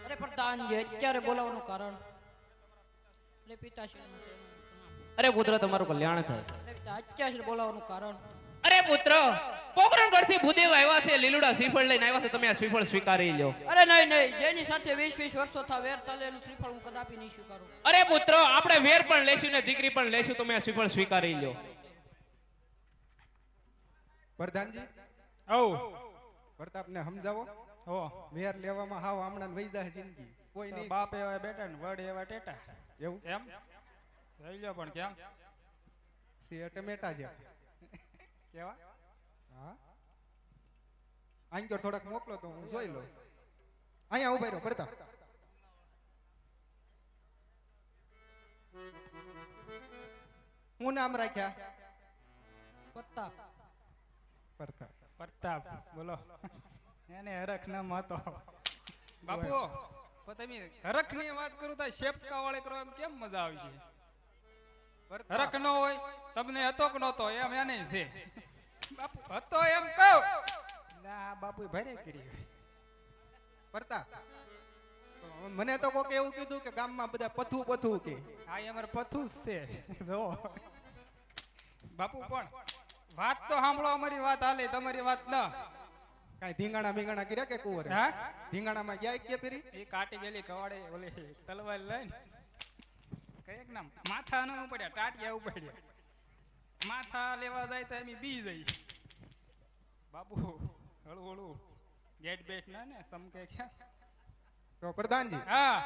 અરે પ્રધાનજી અત્યારે બોલાવવાનું કારણ એટલે પિતાશ્રી અરે પુત્ર, તમારું કલ્યાણ થાય. અત્યારે બોલાવવાનું કારણ અરે પુત્ર, પોકરણગઢથી ભૂદેવ આવ્યા છે. લીલુડા શ્રીફળ લઈને આવ્યા છે. તમે આ શ્રીફળ સ્વીકારી લો. અરે નહીં નહીં, જેની સાથે 20 વર્ષો થા વેર ચાલે એનું શ્રીફળ હું કદાપી નહીં સ્વીકારું. અરે પુત્ર, આપણે વેર પણ લેશું ને દીકરી પણ લેશું. તમે આ શ્રીફળ સ્વીકારી લો. પ્રધાનજી, ઓ પ્રતાપને સમજાવો. હો, વેર લેવામાં હાવ હમણાં વહી જાય જિંદગી. કોઈ તો નહીં. બાપ એવા બેટા ને વડ એવા ટેટા. એવું એમ જોઈ લો. પણ કેમ છે ટમેટા છે. કેવા? હા, આંગર થોડાક મોકલો તો હું જોઈ લઉં. અહીંયા ઉભા રહ્યો પ્રતાપ. હું નામ રાખ્યા? પ્રતાપ. પ્રતાપ. પ્રતાપ બોલો. એને હરખ નામ હતો. બાપુ પણ તમે હરખ ની વાત કરું તો શેપકા વાળે કરો એમ કેમ મજા આવી છે? હરખ ન હોય તમને હતો કે નહોતો એમ એને છે. બાપુ હતો એમ કહો ના, બાપુ ભારે કરી. પ્રતાપ, તો મને તો કોકે એવું કીધું કે ગામમાં બધા પથું પથું કે. હા, એ અમારે પથું જ છે. જો બાપુ પણ વાત તો સાંભળો. અમારી વાત હાલે, તમારી વાત ન. કાઈ ધીંગાણા બીંગાણા કર્યા કે કુંવરે? હા, ધીંગાણામાં ગયા કે પેરી? એ કાટી ગયેલી કવાડે ઓલી તલવાર લઈને કઈક નામ માથા ન ઉપડ્યા, ટાટિયા ઉપડ્યા. માથા લેવા જાય તો એમ બી જાય. બાપુ હળું હળું ગેટ બેટ ના ને સમકે ક્યાં. તો પ્રધાનજી હા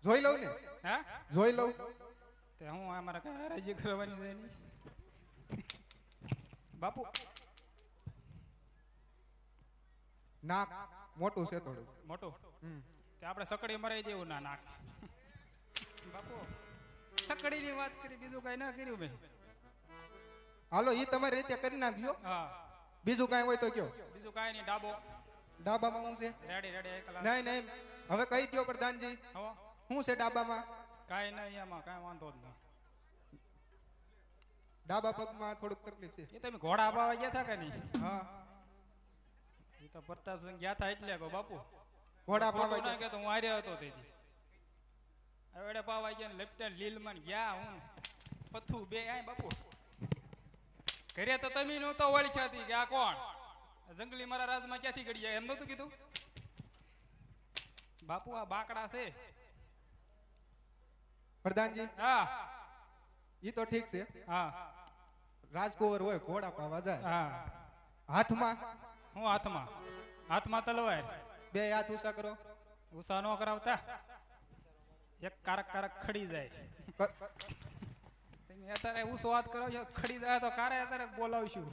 જોઈ લઉં ને? હા, જોઈ લઉં. તે હું અમારા કઈ હરાજી કરવાની છે નહીં. બાપુ નાક મોટું છે થોડું. મોટું, હમ. તે આપણે સકડી મરાઈ દેવું ના નાક. બાપુ સકડી ની વાત કરી, બીજું કઈ ના કર્યું મેં. હાલો, ઈ તમારી રીતે કરી નાખજો. હા, બીજું કાંઈ હોય તો કયો. બીજું કઈ નહીં. ડાબો ડાબામાં શું છે? રેડી રેડી એક કલાક. નહીં નહીં, હવે કહી દો પ્રધાનજી, હો શું છે ડાબામાં? કાઈ નહીં, એમાં કાઈ વાંધો જ નહીં. ડાબા પગમાં થોડુંક તકલીફ છે. એ તમે ઘોડા પાવા ગયા હતા કે નહીં? હા, એ તો પ્રતાપસિંહ ગયા હતા એટલે કહો બાપુ. ઘોડા ખોટું પાવા ના કે તો હું હાર્યો હતો તેથી. હવે પાવા ગયા ને લેફ્ટન લીલમાં ગયા હું પથ્થુ બે આય બાપુ. ઘરે તો તમે નહોતો વળી છાતી કે આ કોણ જંગલી મારા રાજમાં ક્યાંથી ગડી જાય એમ નહોતું કીધું? બાપુ આ બાકડા છે. પ્રધાનજી, હા ઈ તો ઠીક છે. હા રાજકુંવર હોય ઘોડા પાવા જાય. હા. હાથમાં? હું હાથમાં? હાથમાં તલવાર. બે હાથ ઊંચા કરો. ઉષા નો કરાવતા, એક કારક કારક ખડી જાય. તમે અત્યારે ઉષો વાત કરો છો, ખડી જાય તો કારે અત્યારે બોલાવશું.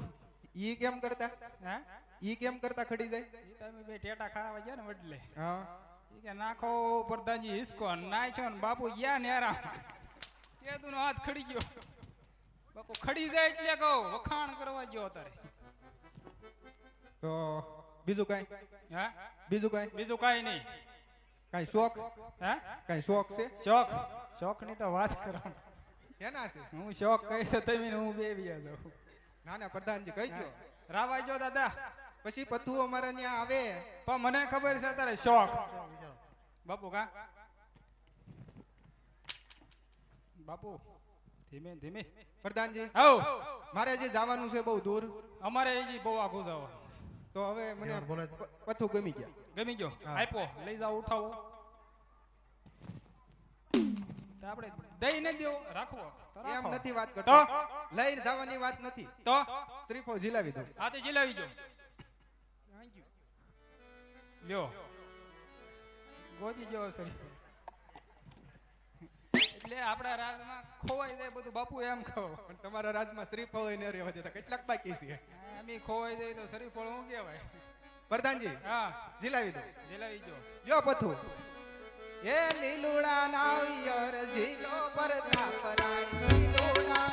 ઈ કેમ કરતા? હે, ઈ કેમ કરતા ખડી જાય? ઈ તમે બે ટેટા ખાવા ગયા ને વડલે. હા, ઈ કે નાખો પ્રધાનજી હિસકો નાખ્યો ને બાપુ ગયા નેરા. કેદું નો હાથ ખડી ગયો. બાપુ ખડી જાય એટલે કહો વખાણ કરવા ગયો અત્યારે. તો બીજું કાંઈ? હા, બીજું કાંઈ? બીજું કાઈ નહીં. કાંઈ શોખ? હે, કાંઈ શોખ છે? શોખ? શોખ ની તો વાત કરો. કેના છે? હું શોખ કહીશ તો તમે ને હું બે વ્યા જાઉં. ના ના પ્રધાનજી કહી દો, રાવા જો દાદા. પછી પથ્થુ અમારા ત્યાં આવે. પણ મને ખબર છે તારે શોખ. બાપુ કા બાપુ ધીમે ધીમે. પ્રધાનજી, આવ મારે જે જવાનું છે બહુ દૂર, અમારે હજી બહુ આઘું જાવ. તો હવે મને પથ્થુ ગમી ગયા. ગમી ગયો? આપ્યો લઈ જાઓ, ઉઠાવો. તો આપણે દઈ ન દેવો રાખવો તો એમ રાખો. નથી વાત તો કરતો લઈને જવાની વાત નથી તો શ્રીફળ ઝીલાવી દો આ તે જીલાવી જો લ્યો ગોજી જેવો શ્રીફળ એટલે આપણા રાજમાં ખોવાઈ જાય બધું બાપુ એમ કહો પણ તમારા રાજમાં શ્રીફળ હોય ને રહેવા દેતા કેટલાક બાકી છે એમ ખોવાઈ જાય તો શ્રીફળ શું કહેવાય પ્રધાનજી હા ઝીલાવી દો જીલાવી જો યો પથુ એ લીલુડા નાવિયર ઝીલો પરતાપ રાય લીલુડા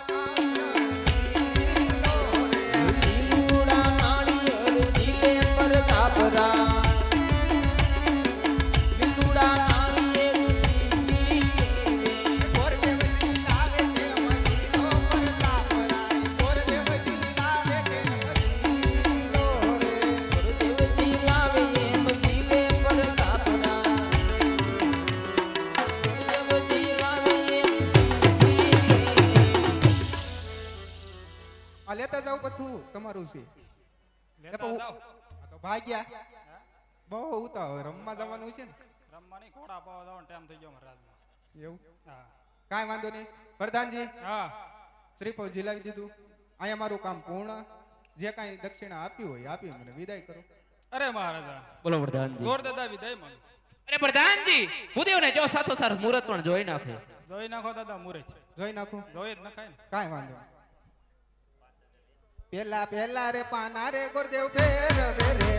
આ લેતા જાવ બધું તમારું છે લેતા જાઓ આ તો ભાગ્યા બહુ ઉતાવળ રમવા જવાનું છે ને રમવાની ઘોડા પાવા જવાનો ટાઈમ થઈ ગયો મારા રાજમાં એવું હા કાંઈ વાંધો નહીં પ્રધાનજી હા શ્રીફળ ઝીલાવી દીધું અહીંયા મારું કામ પૂર્ણ જે કાંઈ દક્ષિણા આપ્યું હોય આપી મને વિદાય કરો અરે મહારાજા બોલો પ્રધાનજી. ગોર દાદા વિદાય માંગે અરે પ્રધાનજી ભૂદેવને જો સાથો સાથ મુહૂર્ત પણ જોઈ નાખે. જોઈ નાખો દાદા મુરત જોઈ નાખું જોઈ જ નખાય ને કાંઈ વાંધો નહીં. પેલા પેલા રે પાના રે ગુરદેવ ફેરવે રે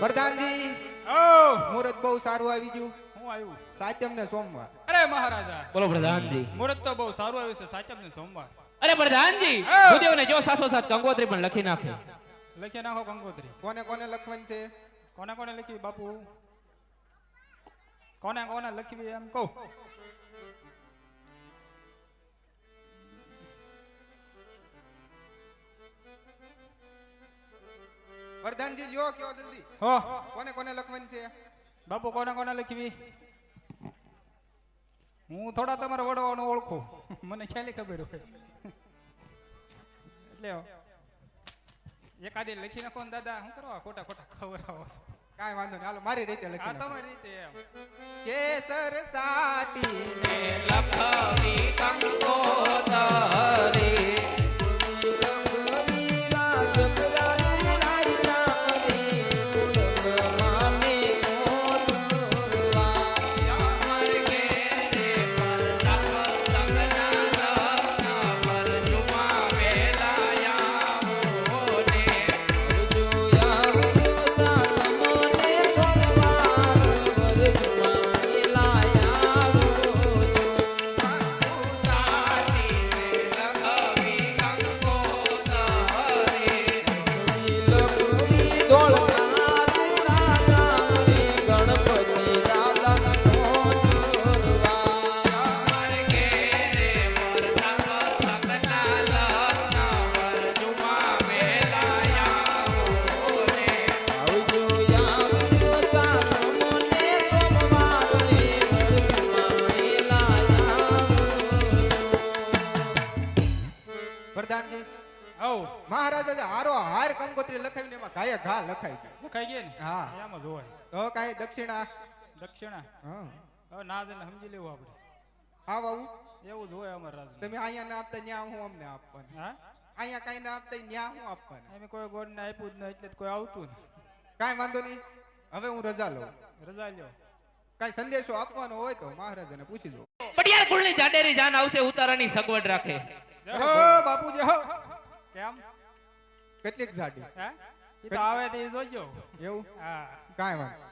પ્રધાનજી મુહૂર્ત બહુ સારું આવી ગયું હું આવ્યું સાતમ ને સોમવાર અરે મહારાજા બોલો પ્રધાનજી. મુહૂર્ત તો બહુ સારું આવ્યું છે સાચમ ને સોમવાર અરે પ્રધાનજી ભૂદેવને જો સાથો સાથ કંકોત્રી પણ લખી નાખે. લખી નાખો કંકોત્રી કોને કોને લખવાનું છે કોને કોને લખી બાપુ કોને કોને લખવી એમ કહું પ્રધાનજી લ્યો કયો જલ્દી હો કોને કોને લખવાનું છે બાપુ કોને કોને લખવી હું થોડા તમારા વડવાનો ઓળખું મને ખ્યાલી ખબર હોય એટલે એકાદી લખી નાખો ને દાદા શું કરવા ખોટા ખોટા ખબર આવો છો કાંઈ વાંધો નહીં હાલો મારી રીતે આ લખી નાખો. તમારી રીતે એમ કેસર સાટીને લખવી કંકોત્રી પ્રધાનજી આવ મહારાજા હારો હાર કંકોત્રી લખાવીને એમાં ઘાયે ઘા લખાઈ ગઈ લખાઈ ગઈ ને હા એમ જ હોય તો કાંઈ દક્ષિણા દક્ષિણા હા હવે ના જઈને સમજી લેવું આપણે આવ આવું એવું જ હોય અમારા રાજમાં તમે અહીંયા ના આપતા ન્યા હું અમને આપવાનું હા અહીંયા કાંઈ ના આપતા ન્યા હું આપવાનું એમ કોઈ ગોળને આપ્યું જ નહીં એટલે જ કોઈ આવતું ને કાંઈ વાંધો નહીં હવે હું રજા લઉં રજા લ્યો કાંઈ સંદેશો આપવાનો હોય તો મહારાજાને પૂછી દો પટિયાર કુળની જાડેરી જાન આવશે ઉતારાની સગવડ રાખે. જય હો બાપુ જય હો. કેમ કેટલીક જાડી હે ઈ તો આવે તે જોજો. એવું હા કાંઈ વાંધો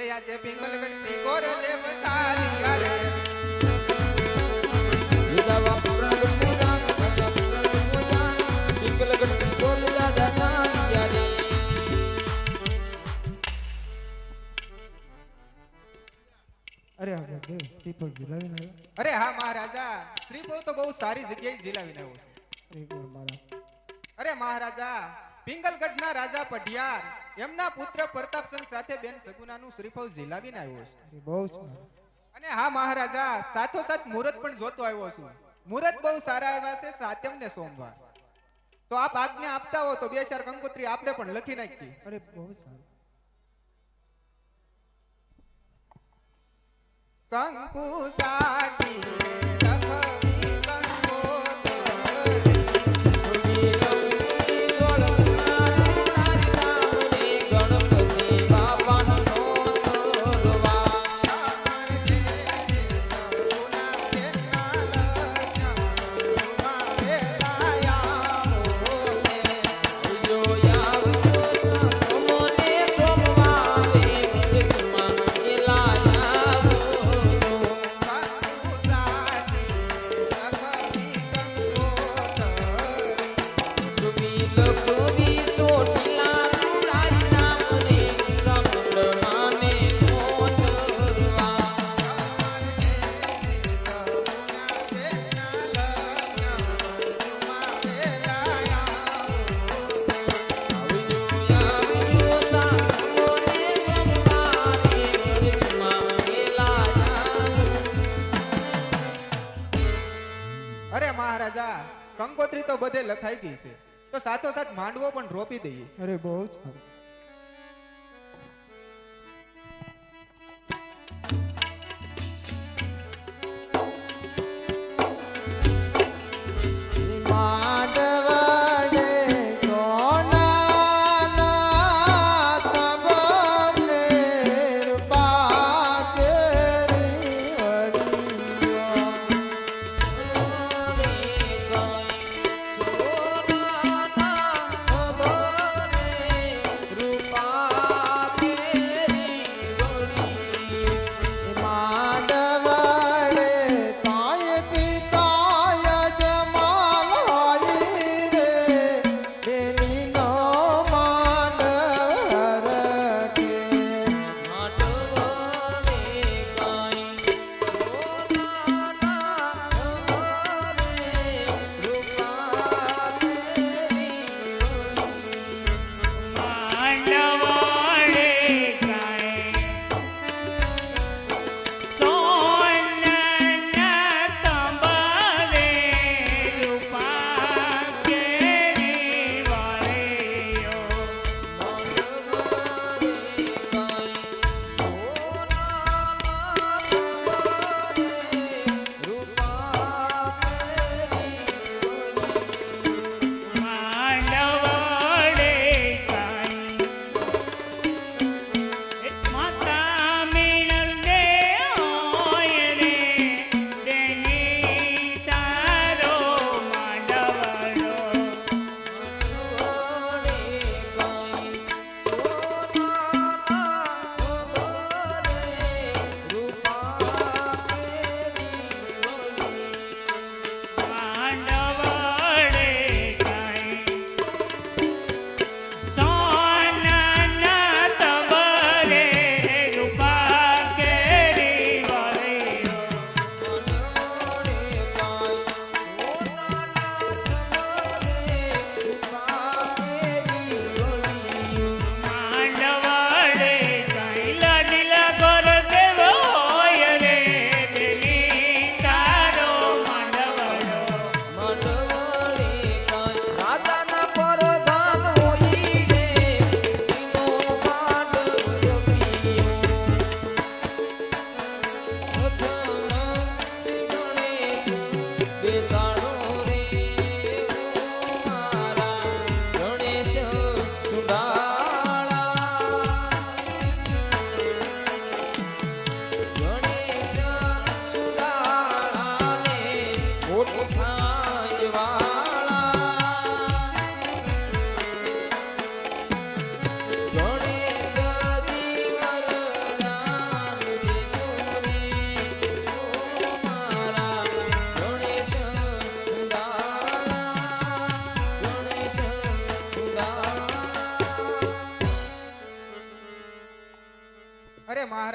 એ આજે પિંગલ ગણતી કોર દેવ સાલિયા રે વિદાવા પૂરણ ગઢના રાજા પૂરણ ગોજા પિંગલ ગઢ ગોલ દાદા સાનિયા રે. અરે આ દેવ શ્રીફળ ઝીલાવીને આવ્યો. અરે હા મહારાજા શ્રીફળ તો બહુ સારી જગ્યાએ ઝીલાવીને આવ્યો છે. એક વાર મારા અરે મહારાજા પિંગલગઢના રાજા પઢિયાર એમના પુત્ર પ્રતાપચંદ સાથે બેન સગુનાનું શ્રીફળ ઝીલાવીને આવ્યો છે. બહુ સારું. અને હા મહારાજા સાથોસાથ મુહૂર્ત પણ જોતો આવ્યો છું. મુહૂર્ત બહુ સારા આવ્યા છે સાતમ ને સોમવાર. તો આપ આજ્ઞા આપતા હો તો 2 4 કંકોત્રી આપણે પણ લખી નાખી. અરે બહુ સારું. કંકુ સાટી લખવી કંકોત્રી ગણપતિ બાપાનો તોરવા કંકોત્રી તો બધે લખાઈ ગઈ છે તો સાથોસાથ માંડવો પણ રોપી દઈએ. અરે બહુ સારું.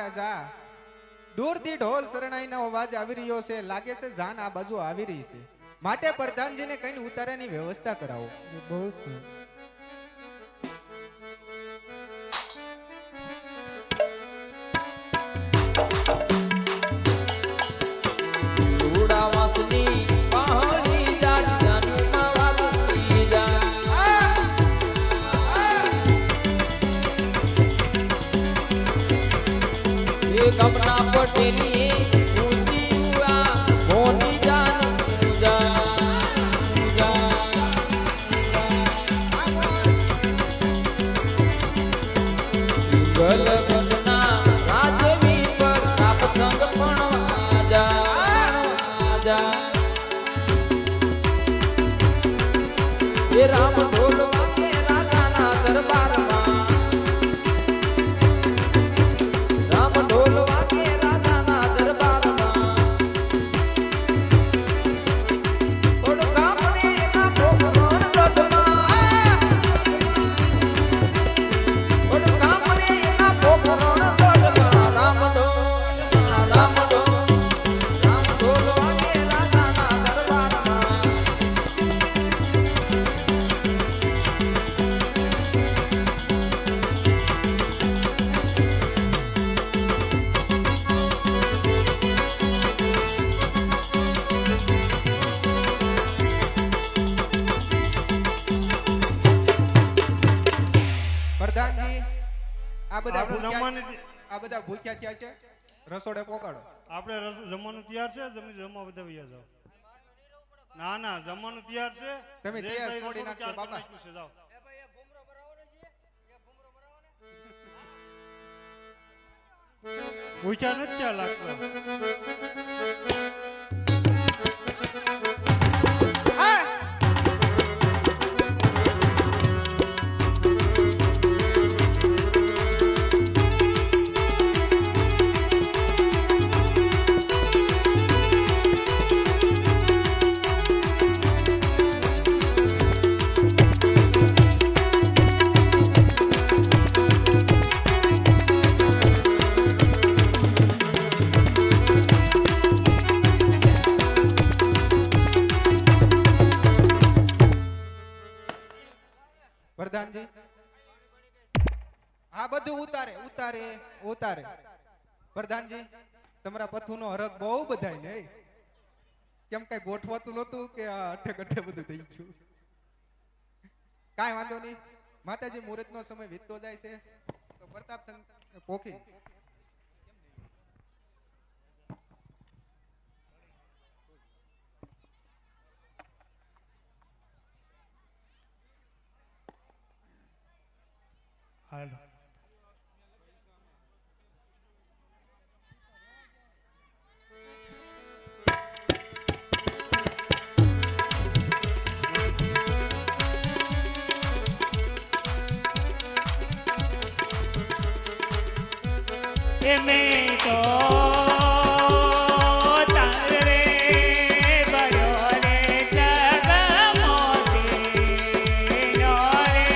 મહારાજા દૂરથી ઢોલ શરણાઈનો અવાજ આવી રહ્યો છે. લાગે છે જાન આ બાજુ આવી રહી છે. માટે પ્રધાનજીને કઈને ઉતારવાની વ્યવસ્થા કરાવો. બહુ કપના પટેલી ઉસીવા મોની જાન ગલ ઘટના રાજવી પર સાપ સંગ પણ આજા એ રામ ઢોલ વાગે રાજાના દરબારમાં રામ ઢોલ વાગે રાજાના દરબારમાં થોડું કામને ના પોકરણ ગઢમાં થોડું કામને ના પોકરણ ગઢમાં રામ ઢોલ વાગે રાજાના દરબારમાં પ્રધાનજી આ બધા આપણે જમવાની આ બધા ભૂખ્યા થયા છે. રસોડે પોકાડો. આપણે જમવાનું તૈયાર છે. તમે જમવા બધા વૈયા જાઓ. ના ના જમવાનું તૈયાર છે. તમે જે તૈયાર કાંઈ છોડી રસોડું નાખજો, તૈયાર કરી બાપા. નાખ્યું છે, જાઓ. ભૂખ્યા નથી ત્યાં લાગતા. પ્રધાનજી આ બધું ઉતારે ઉતારે ઉતારે. પ્રધાનજી તમારા પથુનો હરખ બહુ બધાય ને કેમ કઈ ગોઠવાતું નહોતું કે આ અઠે ગઠે બધું થઈ ગયું. કાંઈ વાંધો નહીં. માતાજી મુહૂર્તનો સમય વીતતો જાય છે તો પ્રતાપ પોખી હાલો. મેં તો તારે બયો રે જગમોતી નો રે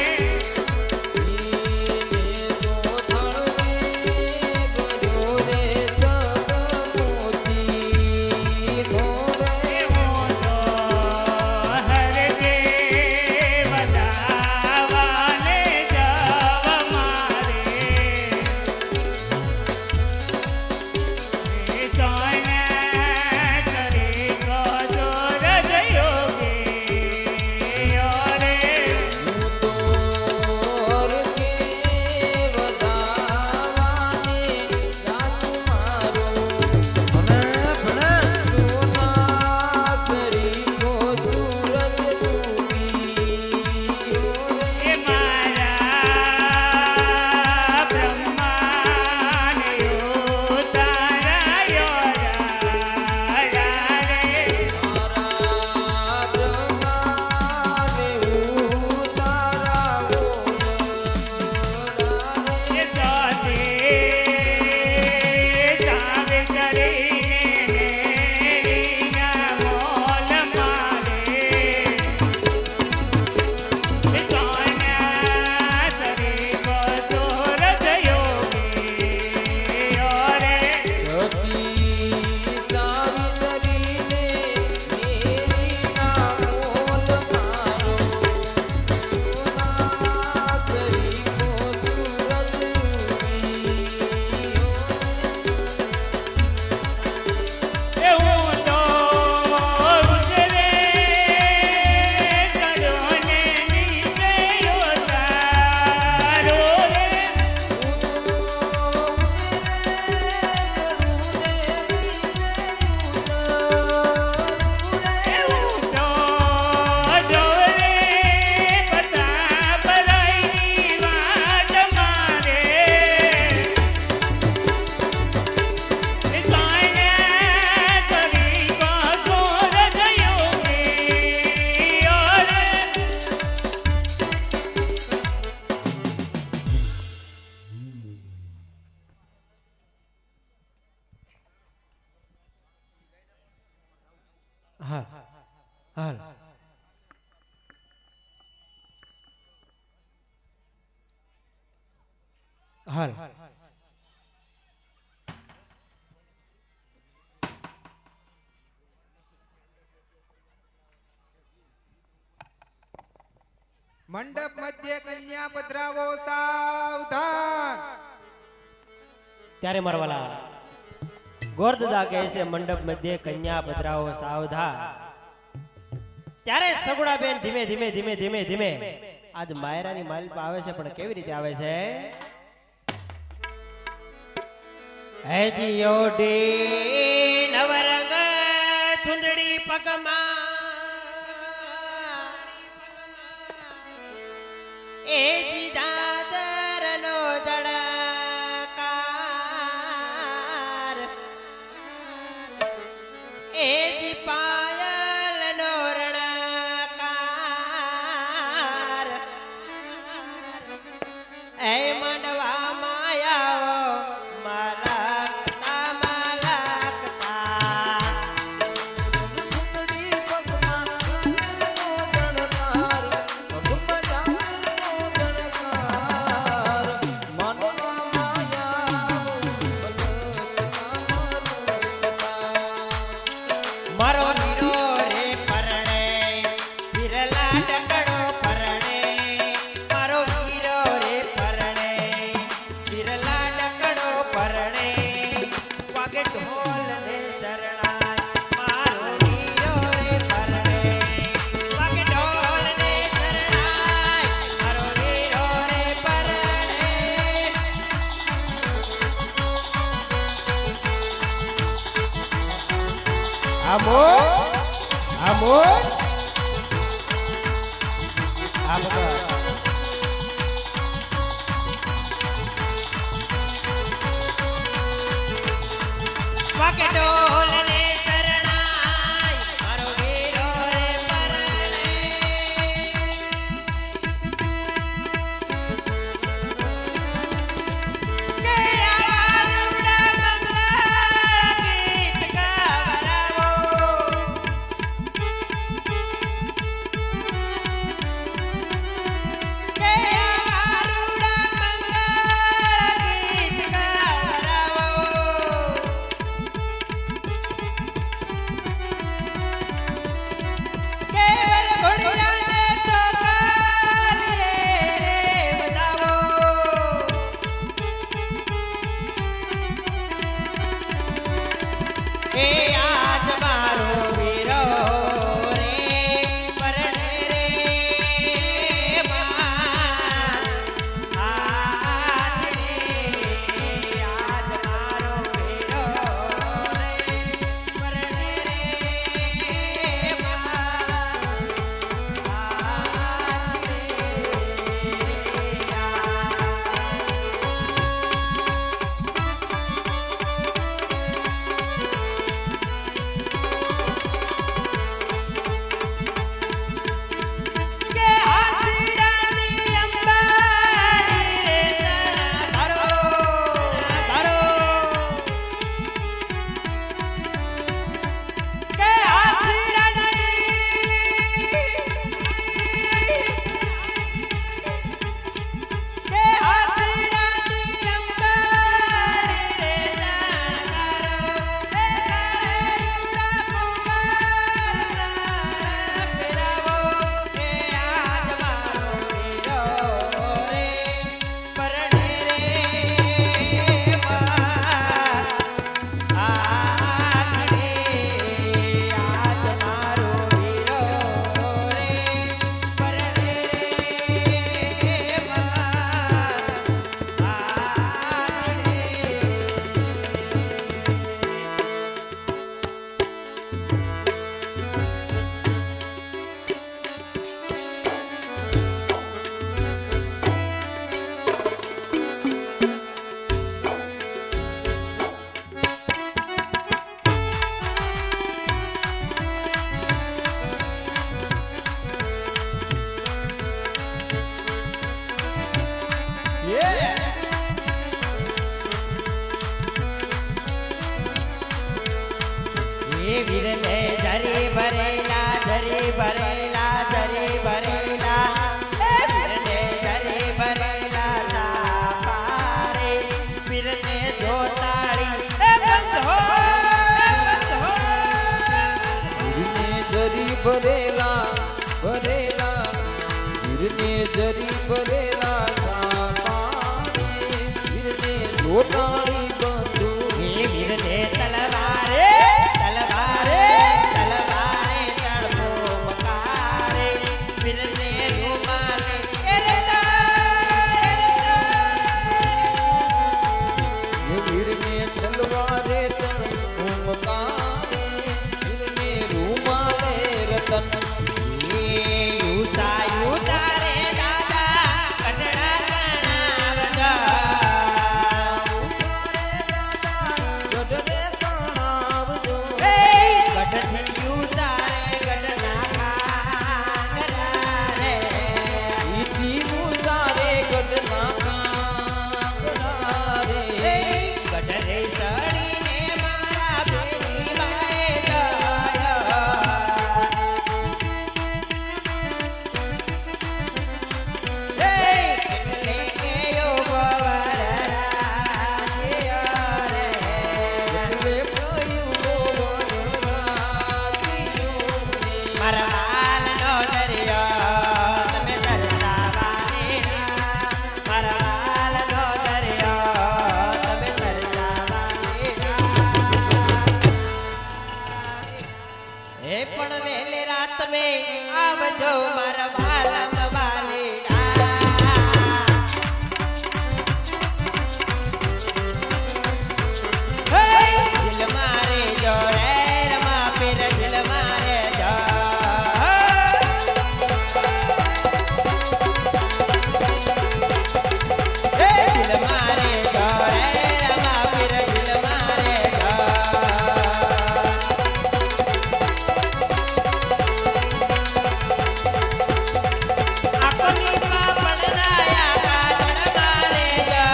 હાલ મંડપ મધ્ય કન્યા પધરાવો સાવધાન. ત્યારે મારવાલા ગોરદદા કહે છે મંડપ મધ્યે કન્યા પધરાવો સાવધાન. ત્યારે સગુણાબેન ધીમે ધીમે ધીમે ધીમે ધીમે આજ માયરાની માલિપા આવે છે, પણ કેવી રીતે આવે છે? હેજી ઓડી નવરંગ ચુંદડી પગમાં એજી દાદરનો જડકાર એજી પાયલનો રણકાર એ મંડવા માયાઓ માલકતા માલકતા સુંદડી પગમાં જણકાર મારો વીરો રે પરણે વિરલા ડકડો પરણે મારો વીરો રે પરણે વિરલા ડકડો પરણે વાગે ઢોલ ને શરણાય મારો વીરો રે પરણે વાગે ઢોલ ને શરણાય મારો વીરો રે પરણે amor amor amor વાકે ઢોલ ને શરણાય મારો વીરો રે પરણે કે આરુડા મંગળ ગીત ગાવરાવો કે આરુડા મંગળ ગીત ગાવરાવો કેવલ ઘોડિયાને તો કાલે રે બતાવો એ આજ મારો વીરો રે પરણે રે માં આજ રે આજ મારો વીરો રે પરણે રે માં આજ રે કે હાથીડાની અંબારી રે ધરો ધરો કે હાથીડાની અંબારી રે એ વીરને જરી ભરેલા જરી ભરેલા જરી ભરેલા એ વીરને જરી ભરેલા સાપારે વીરને જરી ભરેલા સાપાને વીરને લોટાળી બંધુ હે વીરને તલવારે તલવારે તલવારે તળપો મકારે વીરને રૂમાલે વીરને તલવારે તણકારે વીરને રૂમાલે રતન યુસાયુ તારે દાદા કટડા કણાવજા ગઢને સણાવજો કટથિયું તારે ગઢના કાંગરા રે ઈથી મુસારે ગઢના કાંગરા રે ગઢરે સડીને મારા બેની માએ ગયા એટલે કેયો બવર રાખ્યો રે એટલે કયું રાખ્યું મારા વાલનો દરિયો તમે તરસાવાની મારા વાલનો દરિયો તમે તરસાવાની એ પણ વેલે રાત મે આવજો મારા વાલન વાલીડા દિલ મારે જો રે રમા પીર દિલ મારે જો દિલ મારે જો રે રમા પીર દિલ મારે જો આપની પાપણનાયા કાજળ મારે જા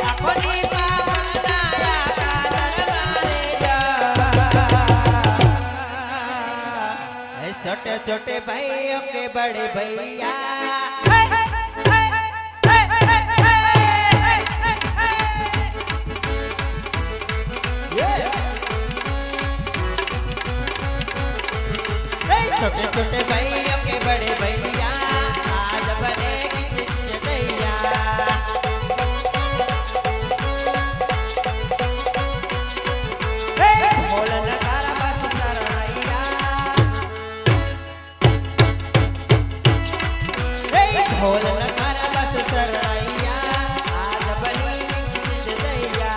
આપની પાપણનાયા કાજળ મારે જા એ छोटे छोटे भाइयों के बड़े भैया छोटे छोटे भाइयों के बड़े भैया आज बनेगी दैया बोल नगारा बस सरैया बोल नगारा बस सरैया आज बनेगी दैया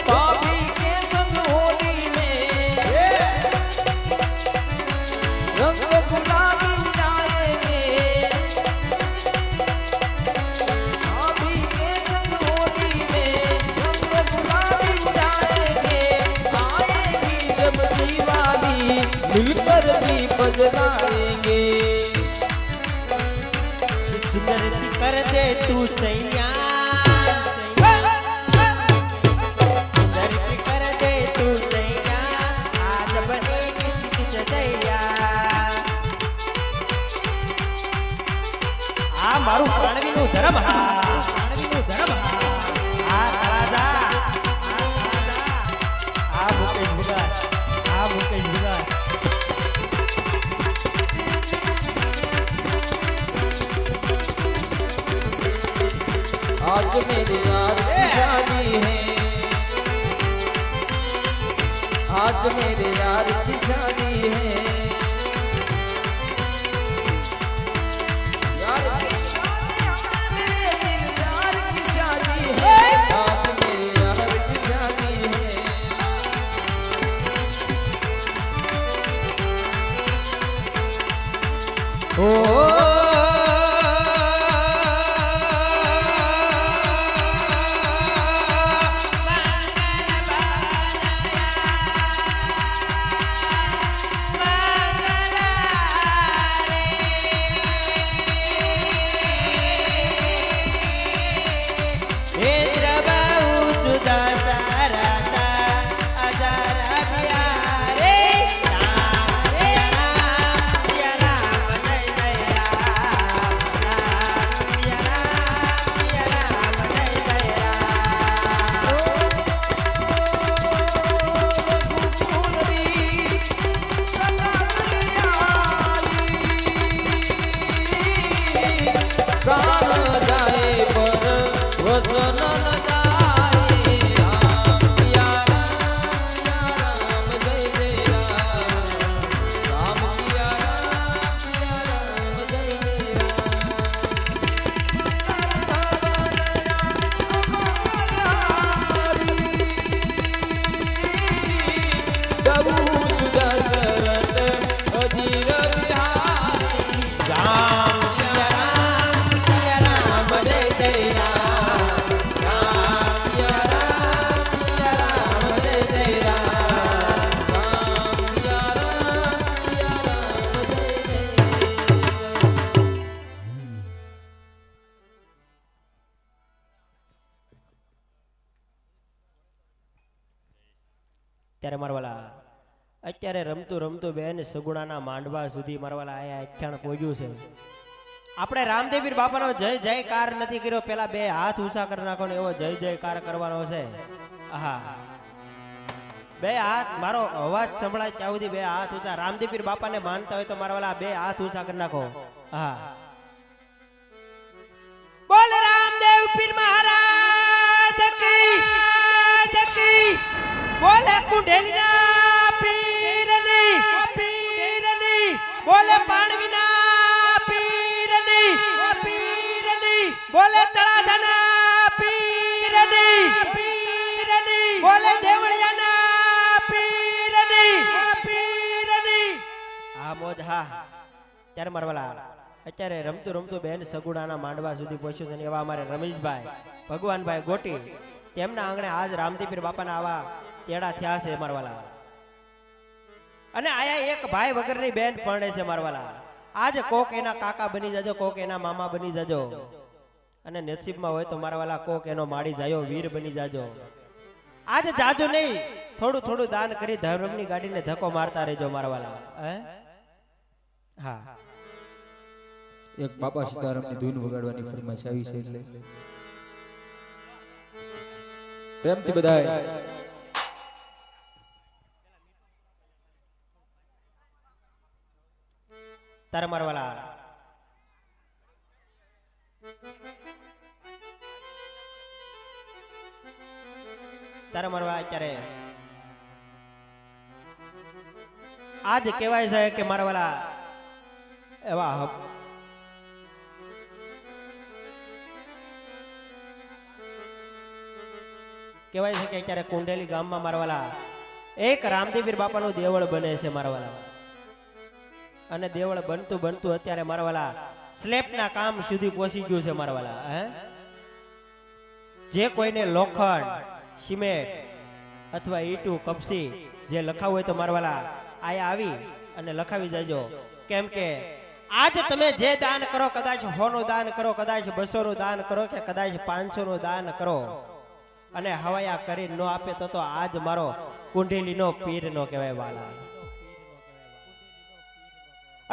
भाभी के संग होली में रंग गुलाबी जाएंगे भाभी के संग होली में रंग गुलाबी जाएंगे आएगी जब दिवाली मिलकर दीप जलाएंगे चिन्नती कर दे तू सैया चिन्नती कर दे तू सैया आज बनेगी किच दैया આ મારું પાણવીનું ધર્મ હા પાણવીનું ધર્મ હા આ રાજા આ મુકેશ ભગત આ મુકેશ ભગત आज मेरे यार की शादी है आज मेरे यार की शादी है यार की शादी है, मेरे दिल यार की शादी है आज मेरे यार की शादी है વસન જાય રામ સિયા રામ જય જય રામ સિયા રામ જય ત્યારે મારવાલા અત્યારે રમતું રમતું બેન સગુણાના માંડવા સુધી મારવાલા આયા અઠ્યાણ પહોંચ્યું છે. આપણે રામદેવીર બાપાનો જય જયકાર નથી કર્યો, પેલા બે હાથ ઊંચા કરી નાખો ને એવો જય જયકાર કરવાનો છે. હા, બે હાથ, મારો અવાજ સંભળાય ત્યાં સુધી બે હાથ ઊંચા. રામદેવીર બાપાને માનતા હોય તો મારવાલા બે હાથ ઊંચા કરી નાખો. હા, બોલ રામદેવ પીર મહારાજ કી બોલે કુંડેલીના પીરની બોલે પાણવીના પીરની બોલે તળાજાના પીરની બોલે દેવળિયાના પીરની. હા મોજ. હા, ત્યારે મારવાલા અત્યારે રમતું રમતું બેન સગુણાના માંડવા સુધી પહોંચ્યું છે ને એવા અમારે રમેશભાઈ ભગવાનભાઈ ગોટી તેમના આંગણે આજ રામદેવીર બાપાના આવા તેડા થયા છે મારવાલા. અને આયા એક ભાઈ વગરની બેન પરણે છે મારવાલા. આજ કોક એના કાકા બની જજો, કોક એના મામા બની જજો, અને નસીબમાં હોય તો મારવાલા કોક એનો માડી જાયો વીર બની જાજો. આજ જાજો નહીં, થોડું થોડું દાન કરી ધર્મની ગાડીને ધક્કો મારતા રહેજો મારવાલા. હા, એક બાપા સીતારામની ધૂન વગાડવાની ફરમાઈશ આવી છે એટલે પ્રેમથી બધાય તારા મારવાલા. તારા મારવા અત્યારે આજ કહેવાય છે કે મારવાલા એવા કહેવાય છે કે અત્યારે કુંડેલી ગામમાં મારવાલા એક રામદેવીર બાપાનું દેવળ બને છે મારવાલા. અને દેવળ બનતું બનતું અત્યારે મારવાલા સ્લેબના કામ સુધી પહોંચી ગયું છે મારવાલા. જે કોઈને લોખંડ, સિમેન્ટ અથવા ઈટું, કપસી જે લખાવું હોય તો મારવાલા આયા આવી અને લખાવી જજો. કેમ કે આજ તમે જે દાન કરો, કદાચ 100 નું દાન કરો, કદાચ 200 નું દાન કરો, કે કદાચ 500 નું દાન કરો, અને હવાયા કરી ન આપે તો આજ મારો કુંડેલીનો પીર નો કહેવાય વાલા.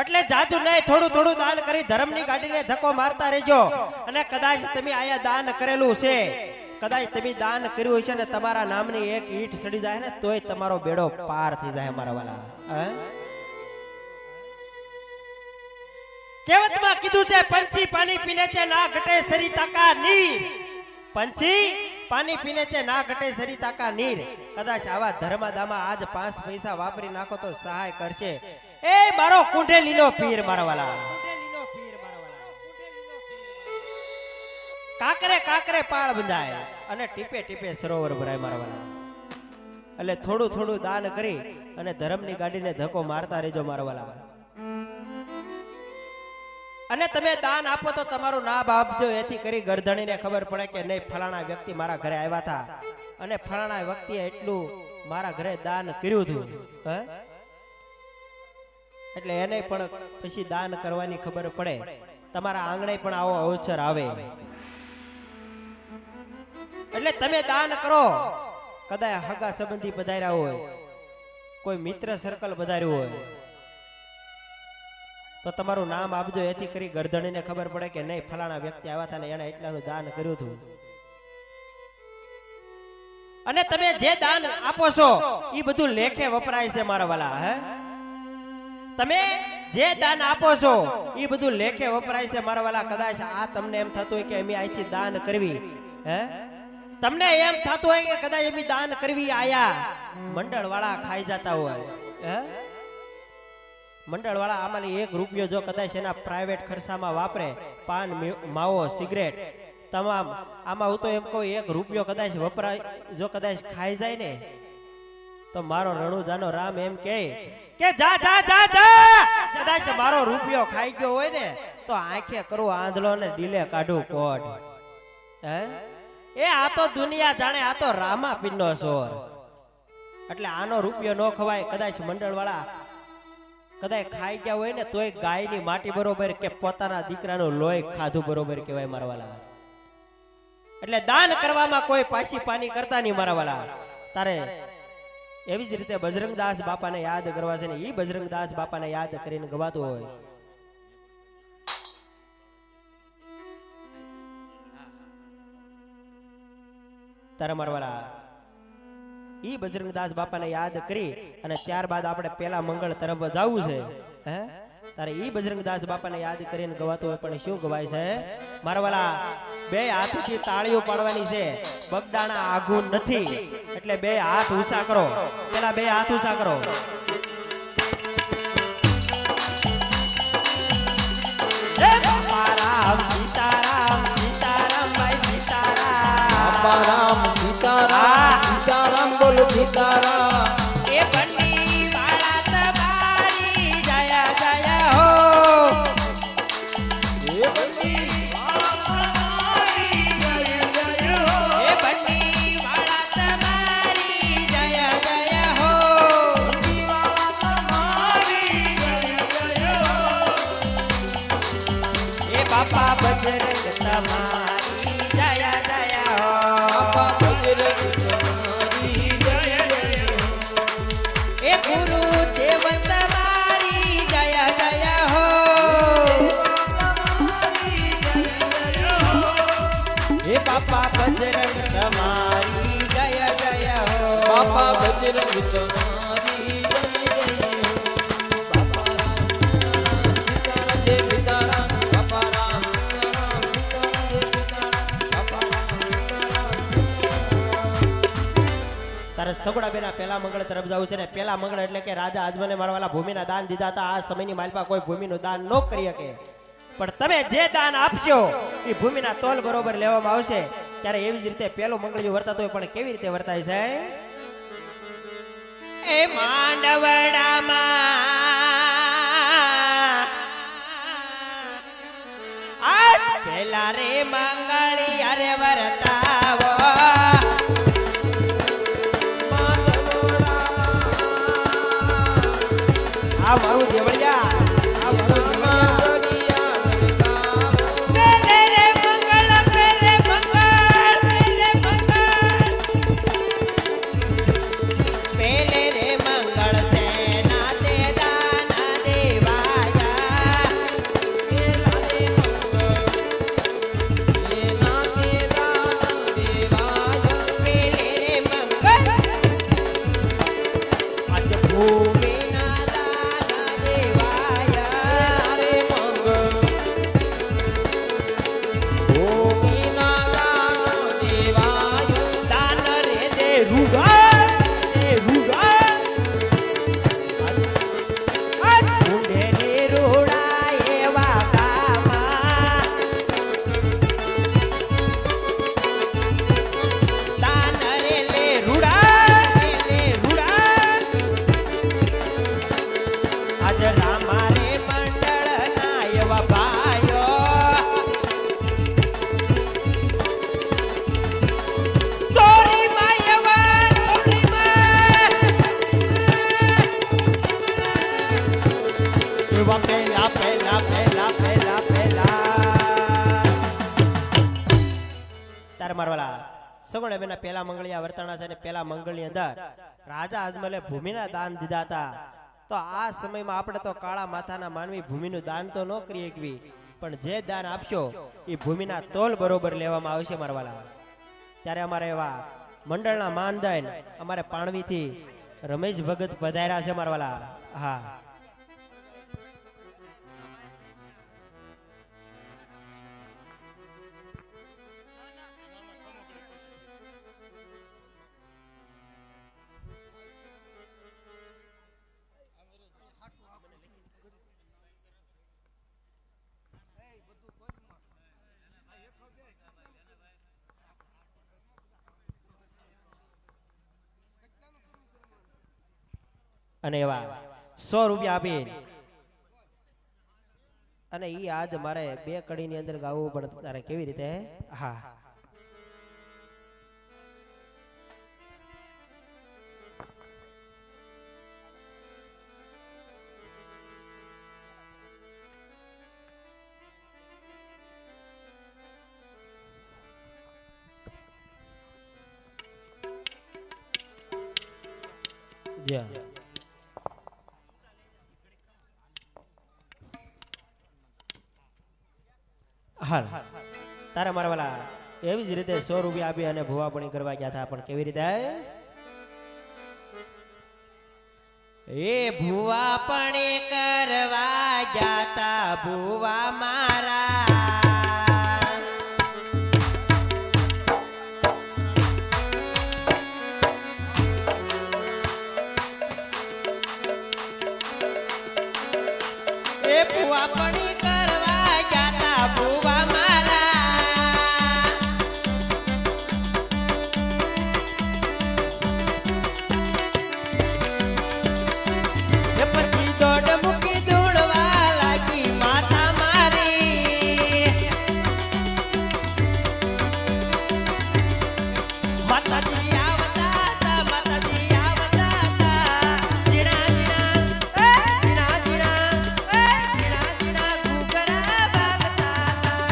એટલે જાજુ નહીં, થોડું થોડું દાન કરી ધર્મની ગાડીને ધક્કો મારતા રહેજો. અને કદાચ તમે આયા દાન કરેલું છે, કદાચ તમે દાન કર્યું છે ને તમારા નામની એક ઈંટ સડી જાય ને તોય તમારો બેડો પાર થઈ જાય મારા વાલા. કહેવતમાં કીધું છે પંછી પાણી પીને છે ના ઘટે સરિતા કા નીર. પંછી પાણી પીને છે ના ઘટે સરિતા કા નીર. કદાચ આવા ધર્મદામાં આજ 5 પૈસા વાપરી નાખો તો સહાય કરશે એ મારો કુંડેલીનો પીર મારા વાલા. કાકરે કાકરે પાળ બંધાય અને ટીપે ટીપે સરોવર ભરાય મારા વાલા. એટલે થોડું થોડું દાન કરી અને ધર્મની ગાડીને ધક્કો મારતા રહેજો મારા વાલા. અને તમે દાન આપો તો તમારું નામ આપજો, એથી કરી ગરધણીને ખબર પડે કે નહીં ફલાણા વ્યક્તિ મારા ઘરે આવ્યા હતા અને ફલાણા વ્યક્તિએ એટલું મારા ઘરે દાન કર્યું હતું. એટલે એને પણ પછી દાન કરવાની ખબર પડે, તમારા આંગણે પણ આવો અવસર આવે. એટલે તમે દાન કરો. કદાચ હગા સંબંધી પધાર્યા હોય, કોઈ મિત્ર સર્કલ પધાર્યું હોય તો તમારું નામ આપજો, એથી કરી ગરધણીને ખબર પડે કે નહીં ફલાણા વ્યક્તિ આવ્યા હતા ને એને એટલાનું દાન કર્યું હતું. અને તમે જે દાન આપો છો એ બધું લેખે વપરાય છે મારા વાલા. તમે જે દાન આપો છો એ બધું લેખે વપરાય છે મારા વાલા. કદાચ આ તમને એમ થતું હોય કે અમે અહીંથી દાન કરવી હે તમને એમ થતું હોય કે કદાચ એમ દાન કરવી આયા મંડળ વાળા ખાઈ જતા હોય હે મંડળ વાળા આમાં એક રૂપિયો જો કદાચ એના પ્રાઇવેટ ખર્ચામાં વાપરે પાન માવો સિગરેટ તમામ આમાં હું તો એમ કહું એક રૂપિયો કદાચ વપરાય જો કદાચ ખાઈ જાય ને તો મારો રણુજાનો રામ એમ કે જા જા જા જા કદાચ મારો રૂપિયો ખાઈ ગયો હોય ને તો આંખે કરું આંધળો ને ડીલે કાઢું કોટ હે એ આ તો દુનિયા જાણે આ તો રામા પીરનો સોર એટલે આનો રૂપિયો નો ખવાય કદાચ મંડળ વાળા કદાચ ખાઈ ગયા હોય ને તોય ગાયની માટી બરોબર કે પોતાના દીકરાનું લોહી ખાધું બરોબર કહેવાય મારા વાલા એટલે દાન કરવામાં કોઈ પાછી પાની કરતા નહીં મારા વાલા તારે એવી જ રીતે બજરંગદાસ બાપાને યાદ કરવા છે ને ઈ બજરંગદાસ બાપાને યાદ કરીને ગવાતું હોય તારે મારા વાલા ઈ બજરંગદાસ બાપાને યાદ કરી અને ત્યારબાદ આપણે પેલા મંગળ તરફ જવું છે હે તારે ઈ બજરંગદાસ બાપાને યાદ કરીને ગવાતું હોય પણ શું ગવાય છે મારા વાલા બે હાથથી તાળીઓ પાડવાની છે બગડાણા આઘું નથી એટલે બે હાથ ઊંચા કરો પેલા બે હાથ ઊંચા કરો રામ સીતારામ સીતારામ ભાઈ સીતારામ સીતારામ સીતારામ બોલો સીતારામ એ બંડી વાળા તમારી જય જય હો એ બંડી વાળા તમારી જય જય હો એ બંડી વાળા તમારી જય જય હો બંડી વાળા તમારી જય જય હો એ બાપા બજરંગ તમારી જય જય હો બાપા બજરંગ તમારી જય જય હો એ ગુરુ દેવ તમારી જય જય હો એ બાપા બજરંગ તમારી જય જય હો બાપા બજરંગ તમારી જય જય હો બાપા રામ સીતારામ જય સીતારામ બાપા રામ સીતારામ સીતારામ જય સીતારામ બાપા રામ તારે સગુણા બેના પેલા મંગળ તરફ જવું છે ને પેલા મંગળ એટલે કે રાજા આજમને મારા વાલા ભૂમિના દાન દીધા હતા આ સમયની માલપા કોઈ ભૂમિનું દાન ન કરી શકે પણ તમે જે દાન આપજો એ ભૂમિના તોલ બરોબર લેવામાં આવશે ત્યારે એવી જ રીતે પેલો મંગળ જો વર્તાતો હોય પણ કેવી રીતે વર્તાય છે એ માંડવડામાં આજ પેલા રે મંગળી અરે વર્તાવો આ મારું દેવળિયા આ મારું દેવળિયા પેલે રે મંગળ પેલે રે મંગળ સેના તે દાન દેવાયા સેના તે દાન દેવાયા પેલે રે મંગળ આજ ભૂમિના દાન દેવાયા રે મંગળ ભૂમિના દાન દેવાયા દાન રે દે રૂગા દે રૂગા આજ ઊંડે ને રોડા એવા કામા દાન રે લે રૂડા આજ રામા રે મંડળના એવા ભાઈઓ ચોરી માં એવા ચોરી માં એવા પેલા પેલા પેલા પેલા પેલા તારે મારવાલા સગુણા બેના પેલા મંગળિયા વર્તાણા છે અને પેલા મંગળની અંદર રાજા અજમલે ભૂમિના દાન દીધા હતા તો આ સમયમાં આપણે તો કાળા માથાના માનવી ભૂમિનું દાન તો ન કરી શકવી પણ જે દાન આપશો એ ભૂમિના તોલ બરોબર લેવામાં આવશે મારવાલા ત્યારે અમારે એવા મંડળના માનદાન અમારે પાણવીથી રમેશ ભગત પધાર્યા છે મારવાલા હા અને એવા 100 રૂપિયા આપી અને ઈ આજ મારે 2 કડીની અંદર ગાવું પણ તારે કેવી રીતે હા Yeah. હાલ તારે મારા વાલા એવી જ રીતે 100 રૂપિયા આપી અને ભૂવાપણી કરવા ગયા હતા પણ કેવી રીતે એ ભૂવાપણી કરવા ગયા તા ભૂવા મારા એ ભૂવાપણી કરવા ગયા તા ભૂવા મારા એ પછી દોડ મૂકી દોડવા લાગી માતા મારી માતાજી આવતા હતા માતાજી આવતા હતા જીણા જીણા જીણા જીણા જીણા ઘૂઘરા વાગતા હતા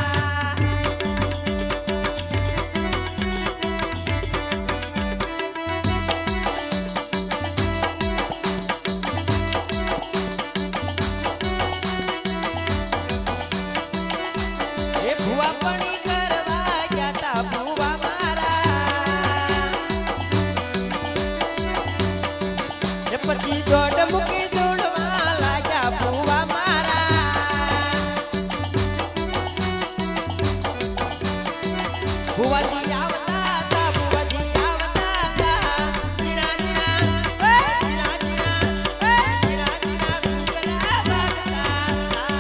એ ભૂવાપણી કરવા ગયા તા ભૂવા મારા એ પછી દોડ મૂકી દોડવા લાગ્યા ભૂવા મારા ભૂવાજી આવતા હતા ભૂવાજી આવતા હતા જીણા જીણા જીણા જીણા જીણા જીણા ઘૂઘરા વાગતા હતા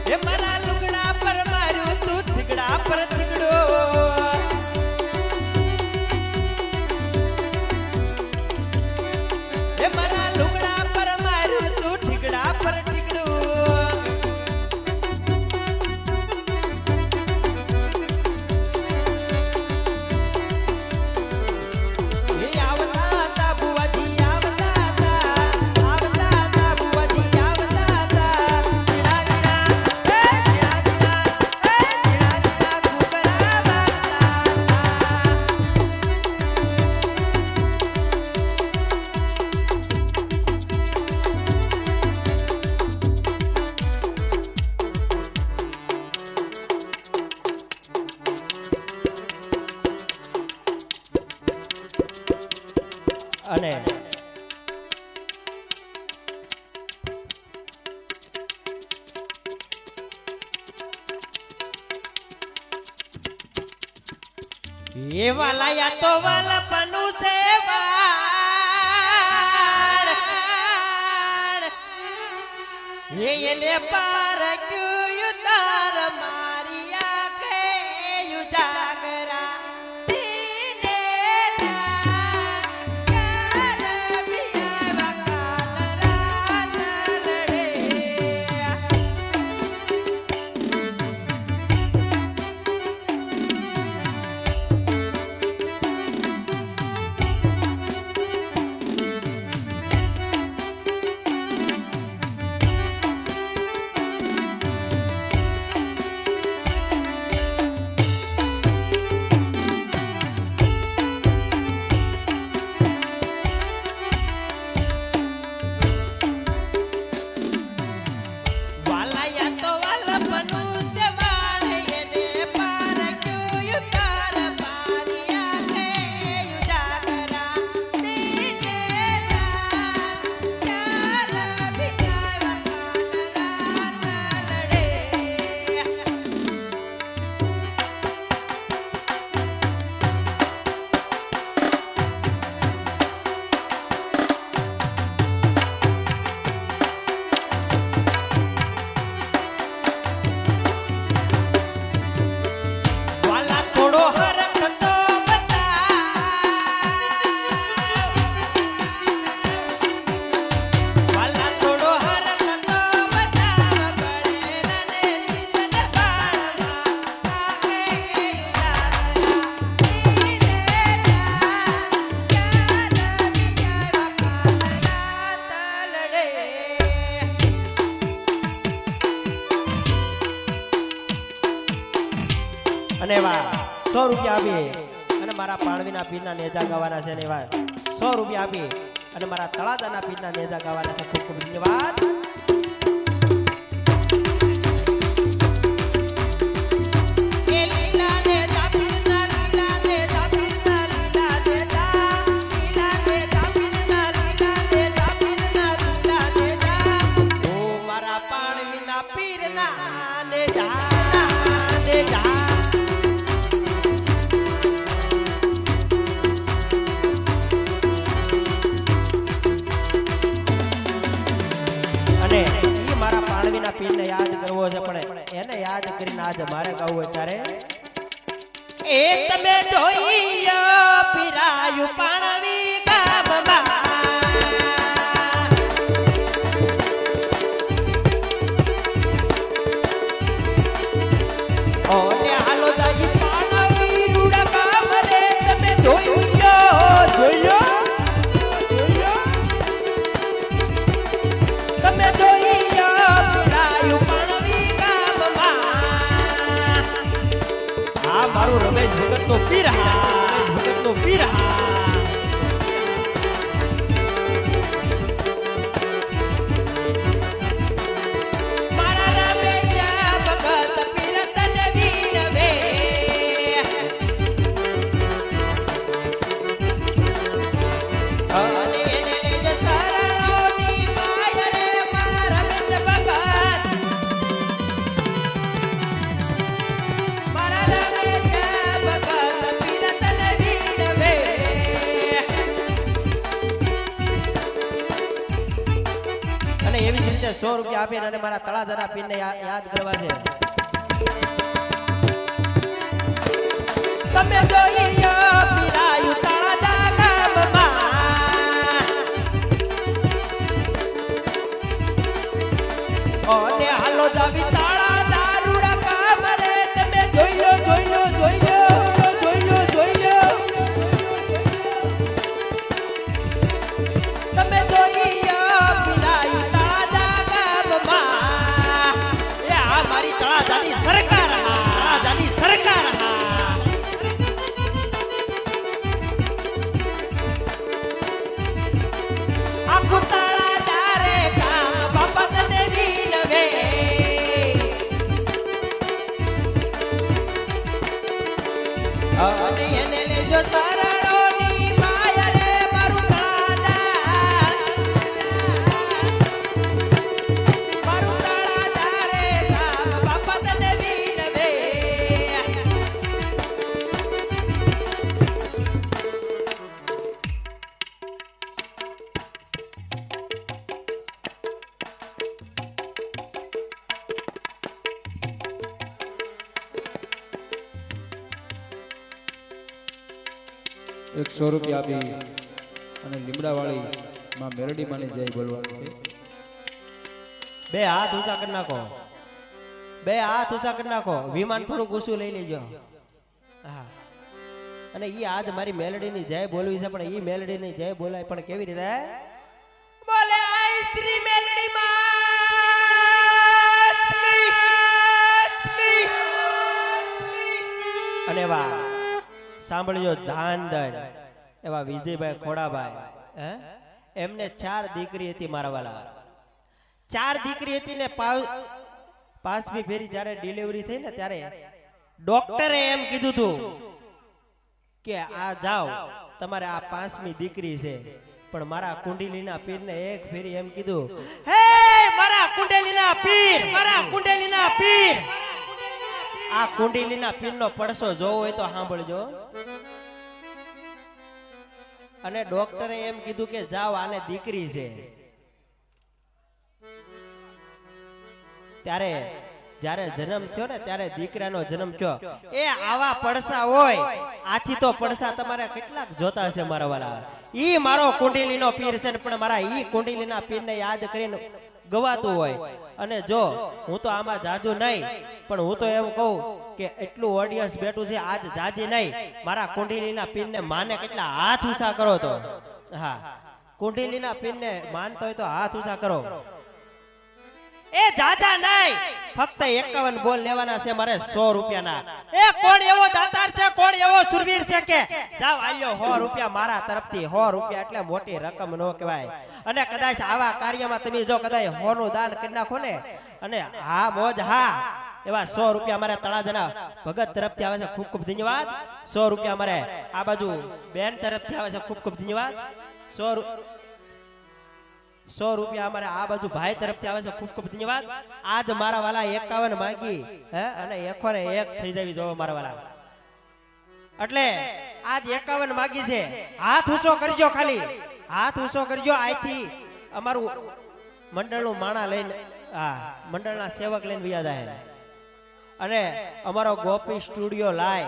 એ મારા લુગડા પર માર્યું તું થીગડા પર થીગડો એ મારા લુગડા પર માર્યું તું થીગડા પર થીગડો એ આવતા હતા બુવાજી આવતા હતા આવતા હતા બુવાજી આવતા હતા જીણા જીણા જીણા જીણા જીણા ઘૂઘરા વાગતા હતા અને એ વાલાયા તો વાલપનું છે વાળ એને પાર ક્યું તાર મારી આંખે ઉજાગરા દીને અને એવા 100 રૂપિયા આપી અને મારા પાણવીના પીરના નેજા ગાવાના છે ને એવા 100 રૂપિયા આપી અને મારા તળાજાના પીરના નેજા ગાવાના છે. ખૂબ ખૂબ ધન્યવાદ. પીરને યાદ કરવો છે પણ એને યાદ કરીને આજ મારે ગાવું હોય ત્યારે એ તમે જોઈ પીરાયું પાણવી ગામમાં ઓને હાલો દાજી પાણવી રૂડા ગામ રે તમે જોયો તમે જોઈ મારું રમેશ ભગત નો પીર મારા રમેશ ભગત પીર તને વીર વે અને એને જ તારાની માયા રે મારા રમેશ ભગત એવી જ રીતે 100 રૂપિયા આપીને અને મારા તળાજાના પીરને યાદ કરવા છે. તમે જોઈ પીરાયું તળાજા ગામમાં ઓને હાલો જાવી તળાજા રૂડા ગામ રે તમે જોઈ તમે જોઈ મારી તળાજાની સરકાર આખું તળાજા રે કામ બાપા તને વિનવે અને એને લેજો તારણોની માયા રે મારું એક 100 રૂપિયા આપી અને લીમડાવાળી માં મેરડી માની જય બોલવાનું છે. બે હાથ ઊંચા કરી નાખો. વિમાન થોડુંક ઊંચું લઈ લેજો. હા અને ઈ આજ મારી મેલડીની જય બોલવી છે પણ ઈ મેલડીની જય બોલાય પણ કેવી રીતે બોલે આઈ શ્રી મેલડી માં અને વાહ સાંભળજો ધાનદન એવા વિજયભાઈ ખોડાભાઈ એમને 4 દીકરી હતી મારા વાલા. 4 દીકરી હતી ને 5મી ફેરી જ્યારે ડિલિવરી થઈ ને ત્યારે ડોક્ટરે એમ કીધું હતું કે આ જાઓ તમારે આ 5મી દીકરી છે પણ મારા કુંડલીના પીરને એક ફેરી એમ કીધું હે મારા કુંડલીના પીર આ કુંડલીના પીરનો પડસો જોવો હોય તો સાંભળજો. અને ડોક્ટરે એમ કીધું કે જાઓ આને દીકરી છે. ત્યારે જ્યારે જન્મ થયો ને ત્યારે દીકરાનો જન્મ થયો. એ આવા પડસા હોય આથી તો પડસા તમારે કેટલાક જોતા હશે મારા વાલા. ઈ મારો કુંડલીનો પીર છે પણ મારા ઈ કુંડલીના પીરને યાદ કરીને ગવાતું હોય. અને જો હું તો આમાં જાજુ નહીં પણ હું તો એમ કહું કે એટલું ઓડિયન્સ બેઠું છે આજ જાજી નહીં મારા કુંડલીના પીરને માને કેટલા હાથ ઊંચા કરો તો. હા કુંડલીના પીરને માનતો હોય તો હાથ ઊંચા કરો. એ જાજા નહીં, ફક્ત 51 બોલ લેવાના છે મારે 100 રૂપિયાના. એ કોણ એવો દાતાર છે, કોણ એવો સુરવીર છે કે જાવ આલ્યો 100 રૂપિયા મારા તરફથી. 100 રૂપિયા એટલે મોટી રકમ નો કહેવાય. અને કદાચ આવા કાર્યમાં તમે જો કદાચ 100 નું દાન કરી નાખો ને, અને હા મોજ હા, એવા 100 રૂપિયા અમારે તળાજાના ભગત તરફથી આવે છે, ખૂબ ખૂબ ધન્યવાદ. 100 રૂપિયા અમારે આ બાજુ બેન તરફથી આવે છે, ખૂબ ખૂબ ધન્યવાદ. 100 રૂપિયા અમારે આ બાજુ ભાઈ તરફથી આવે છે, ખૂબ ખૂબ ધન્યવાદ. આજ મારા વાલા 51 માંગી હે, અને 101 થઈ જવી જોવો મારા વાલા. એટલે આજ 51 માંગી છે. હાથ ઊંચો કરજો, ખાલી હાથ ઊંચો કરજો. આથી અમારું મંડળનું માણા લઈને, હા મંડળના સેવક લઈને વ્યા જાય. અને અમારો ગોપી સ્ટુડિયો લાય,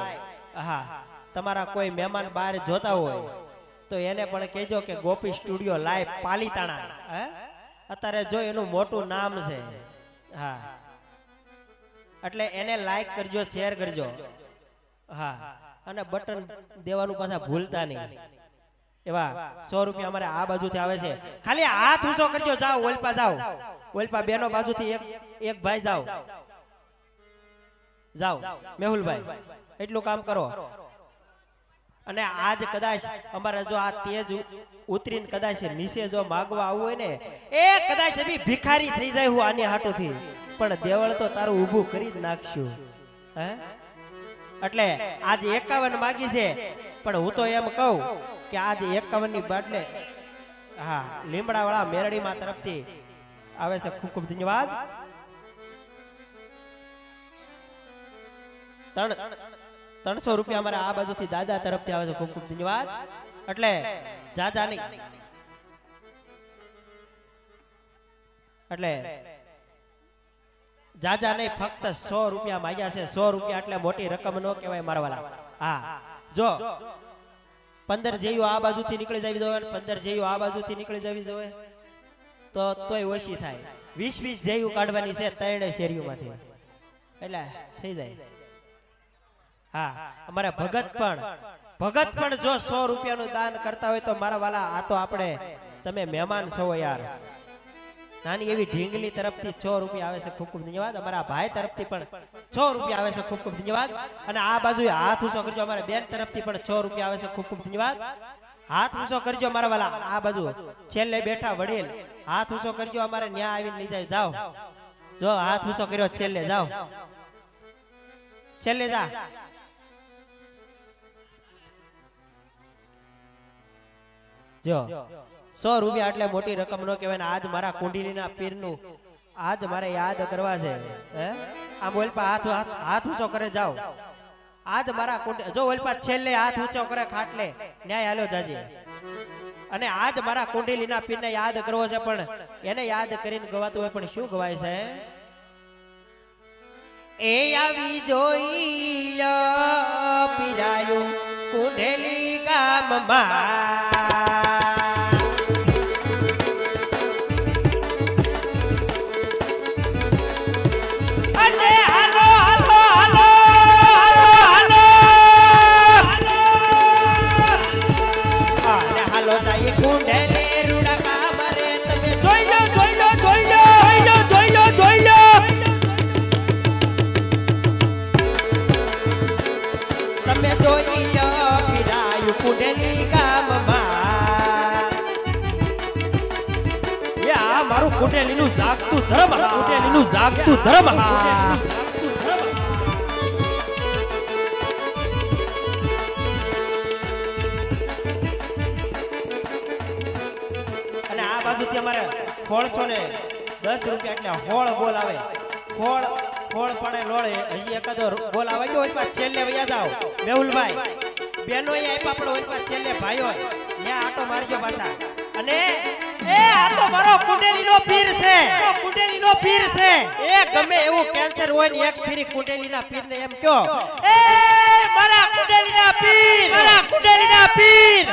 હા તમારા કોઈ મહેમાન બહાર જોતા હોય તો એને પણ કહેજો કે ગોપી સ્ટુડિયો લાઈવ પાલીતાણા. અત્યારે જો એનું મોટું નામ છે, હા એટલે એને લાઈક કરજો, શેર કરજો, હા અને બટન દેવાનું પાછા ભૂલતા નહીં. એવા 100 રૂપિયા અમારે આ બાજુથી આવે છે. ખાલી હાથ ઊંચો કરજો. જાઓ ઓલપા, જાઓ ઓલપા બેનો બાજુથી એક ભાઈ જાઓ, જાઓ મેહુલભાઈ, એટલું કામ કરો. અને આજ કદાચ અમારે જો આ તેજ ઉતરીને કદાચ નીચે જો માગવા આવવું હોય ને, એ કદાચ બી ભિખારી થઈ જાય હું આની હાટોથી, પણ દેવળ તો તારું ઊભું કરી જ નાખશું. હે એટલે આજ 51 માગી છે, પણ હું તો એમ કહું કે આજ 51 ની બાટલે હા લીમડા વાળા મેરડીમાં તરફથી આવે છે, ખૂબ ખૂબ ધન્યવાદ. 300 રૂપિયા અમારે આ બાજુથી દાદા તરફથી આવે છે, ખૂબ ખૂબ ધન્યવાદ. એટલે જાજા નહીં, એટલે જાજા નહીં, ફક્ત 100 રૂપિયા માંગ્યા છે. 100 રૂપિયા એટલે મોટી રકમ નો કહેવાય મારા વાલા. હા જો 15 જેયું આ બાજુથી નીકળી જવી જોઈએ, 15 જેયું આ બાજુથી નીકળી જવી જોઈએ તો તોય ઓછી થાય. 20 જેયું કાઢવાની છે 3 શેરીઓમાંથી, એટલે થઈ જાય. હા અમારે ભગત પણ જો 100 રૂપિયાનું દાન કરતા હોય તો મારા વાલા, આ તો આપણે તમે મહેમાન છો યાર. નાની એવી ઢીંગલી તરફથી 6 રૂપિયા આવે છે, ખૂબ ખૂબ ધન્યવાદ. અમારા ભાઈ તરફથી પણ 6 રૂપિયા આવે છે, ખૂબ ખૂબ ધન્યવાદ. અને આ બાજુ હાથ ઊંચો કરજો. અમારા બેન તરફથી પણ 6 રૂપિયા આવે છે, ખૂબ ખૂબ ધન્યવાદ. હાથ ઊંચો કરજો મારા વાલા. આ બાજુ છેલ્લે બેઠા વડીલ, હાથ ઊંચો કરજો. અમારે ન્યા આવીને લઈ જાય. જાઓ જો હાથ ઊંચો કર્યો, છેલ્લે જાઓ, છેલ્લે જા. જો 100 રૂપિયા એટલે મોટી રકમ નો કહેવાય. આજ મારા કુંડલીના પીરનું આજ મારે યાદ કરવા છે. હે આમ ઓલપા હાથ ઊંચો કરે, જાઓ. આજ મારા જો ઓલપા છેલ્લે હાથ ઊંચો કરે ખાટલે, ન્યાય હાલો જાજી. અને આજ મારા કુંડલીના પીરને યાદ કરવો છે, પણ એને યાદ કરીને ગવાતું હોય, પણ શું ગવાય છે? એ આવી જોઈ લો પીરાયું કુંડલી ગામમાં, કુંડલીનું જાગતું ધર્મ, કુંડલીનું જાગતું ધર્મ. અને આ બાજુથી અમારે 110 રૂપિયા એટલે હોળ બોલ આવે. હોળ પડે લોળે. હજી એકાદો બોલ આવે ગયો હોય, છેલ્લે વયા જાઓ મેહુલભાઈ. બેનો આપ્યા પણ હોય, છેલ્લે ભાઈ હોય ત્યાં આટો મારજો પાછા. અને એ આ તો મારો કુંડલીનો પીર છે, કુંડલીનો પીર છે. એ ગમે એવું કેન્સર હોય ને એક ફેરી કુંડલીના પીરને એમ કહો, એ મારા કુંડલીના પીર, મારા કુંડલીના પીર,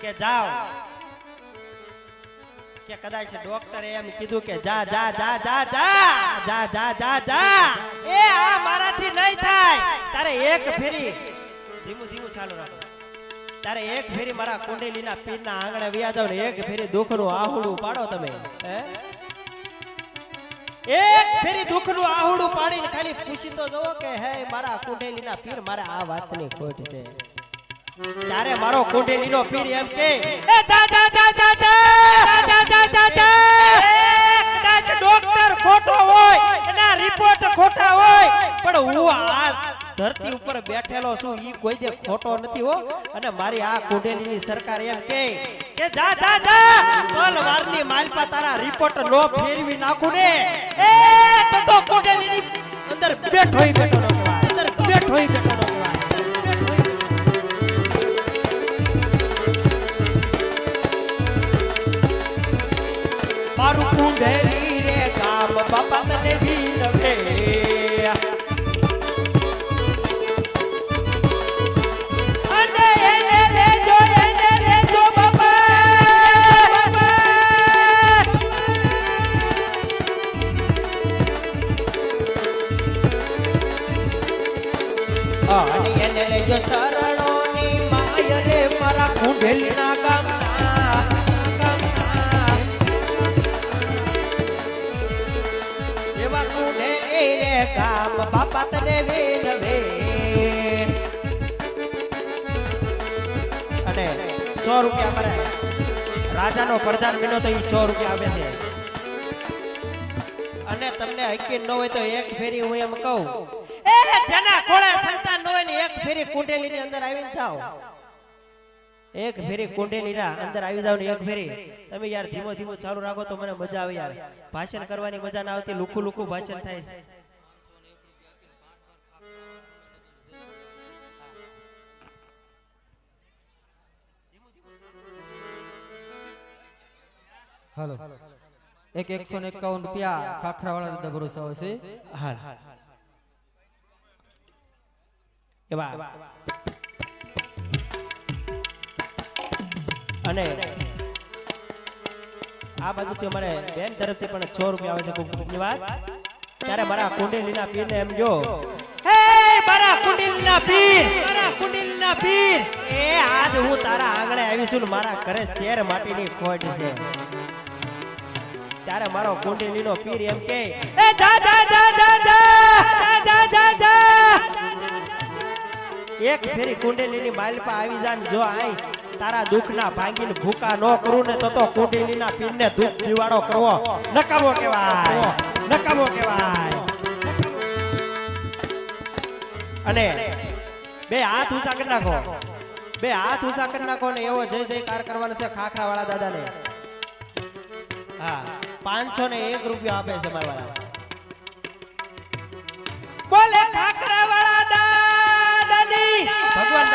કે જાઓ. કે કદાચ ડોક્ટરે એમ કીધું કે જા જા જા જા જા જા જા જા જા, એ આ મારાથી નહીં થાય. તારે એક ફેરી ધીમું ધીમું ચાલુ રાખો. ત્યારે એક ફેરી મારા કુંડલીના પીરના આંગણે વ્યા જાવ ને એક ફેરી દુઃખનું આહુડું પાડો તમે હે એક ફેરી દુઃખનું આહુડું પાડીને ખાલી પૂછી તો જોવો કે હે મારા કુંડલીના પીર મારે આ વાતની ખોટ છે ત્યારે મારો કુંડલીનો પીર એમ કે એ જા જા જા જા જા કદાચ ડોક્ટર ખોટો હોય એના રિપોર્ટ ખોટા હોય પણ હું આ ધરતી ઉપર બેઠેલો છું ઈ કોઈ દે ખોટો નથી હો અને મારી આ કુંડલીની સરકાર એમ કે જા જા જા તલવારની માલપા તારા રિપોર્ટ નો ફેરવી નાખું ને એ તો કુંડલીની અંદર બેઠોય બેઠો નો કહેવાય અંદર બેઠોય બેઠો નો કહેવાય મારું કુંડલી રે ગામ બાપા તને વિનવે અને એને લેજો બાપા અને એને લેજો શરણોની માય રે મારા કુંડલીના ગામના ગામ બાપા તને વિનવે અને 100 રૂપિયા મળે રાજાનો પ્રધાન બન્યો તો ઈ 100 રૂપિયા આવે છે અને તમને હકીકત ન હોય તો એક ફેરી હું એમ કહું એ જેના ખોળે સંતાન ન હોય ને એક ફેરી કુંડલીની અંદર આવીને થાવ એક ફેરી કુંડલીના અંદર આવી જાવ ને એક ફેરી તમે યાર ધીમો ધીમો ચાલુ રાખો તો મને મજા આવે યાર ભાષણ કરવાની મજા ના આવતી લુખું લુખું ભાષણ થાય છે હાલો એક 151 રૂપિયા ખાખરાવાળા દાદા ભરોસા આવશે હાલ એવા અને આ બાજુથી અમારે બેન તરફથી પણ 100 રૂપિયા આવે છે ખૂબ ખૂબ ધન્યવાદ ત્યારે મારા કુંડલીના પીરને એમ જો હે મારા કુંડલીના પીર એ આજ હું તારા આંગણે આવી છું ને મારા ઘરે શેર માટીની ખોટ છે ત્યારે મારો કુંડલીનો પીર એમ કે એ જા જા જા જા જા જા એક ફેરી કુંડલીની માલપા આવી જાય ને જો આઈ તારા દુઃખના ભાંગીને ભૂકા નો કરું ને તો કુંડલીના પીરને દુઃખ દિવાળો કરવો નકામો કહેવાય અને બે હાથ ઊંચા કરી નાખો ને એવો જય જયકાર કરવાનો છે ખાખરાવાળા દાદાને હા 501 રૂપિયા આપે છે મારા વાળા બોલે ખાખરાવાળા દાદાની ભગવાન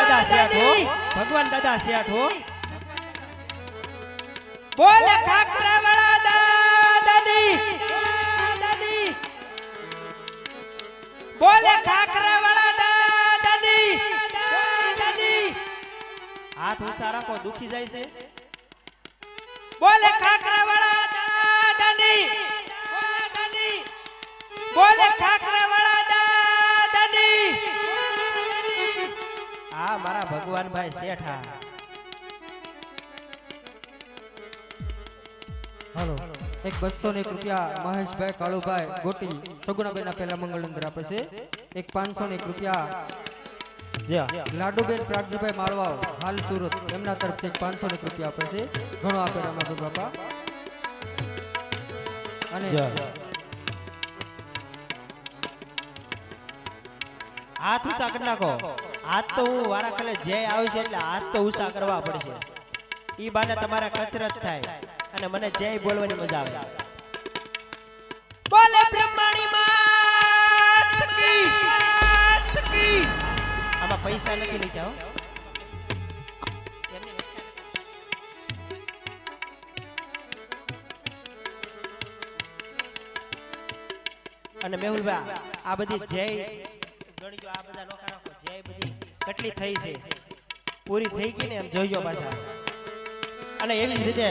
દાદા શેઠ હો બોલે ખાખરાવાળા દાદાની બોલે ખાખરાવાળા દાદાની હાથ ઊંચા રાખો દુખી જાય છે બોલે ખાખરાવાળા દાદાની બોલે ખાખરાવાળા દાદાની આ મારા ભગવાનભાઈ શેઠા હાલો એક 201 રૂપિયા મહેશભાઈ કાળુભાઈ ગોટી સગુણાબેનના પહેલા મંગળ અંદર આપે છે એક 501 રૂપિયા લાડુબેન પ્રાગજીભાઈ માળવાઓ હાલ સુરત એમના તરફથી 501 રૂપિયા આપે છે ઘણો આપે રામાભાઈ બાપા અને હાથ ઊંચા કરી નાખો હાથ તો હું વારા કાલે જે આવી છે એટલે હાથ તો ઊંચા કરવા પડશે ઈ બાને તમારે કસરત થાય અને મને જય બોલવાની મજા આવે બોલે બ્રહ્માણી માત કી આમાં પૈસા નથી લીધા હો અને મેહુલભાઈ આ બધી જય ગણજો આ બધા નોખા રાખો જય બધી કેટલી થઈ છે પૂરી થઈ ગઈ ને એમ જોઈજો પાછા અને એવી જ રીતે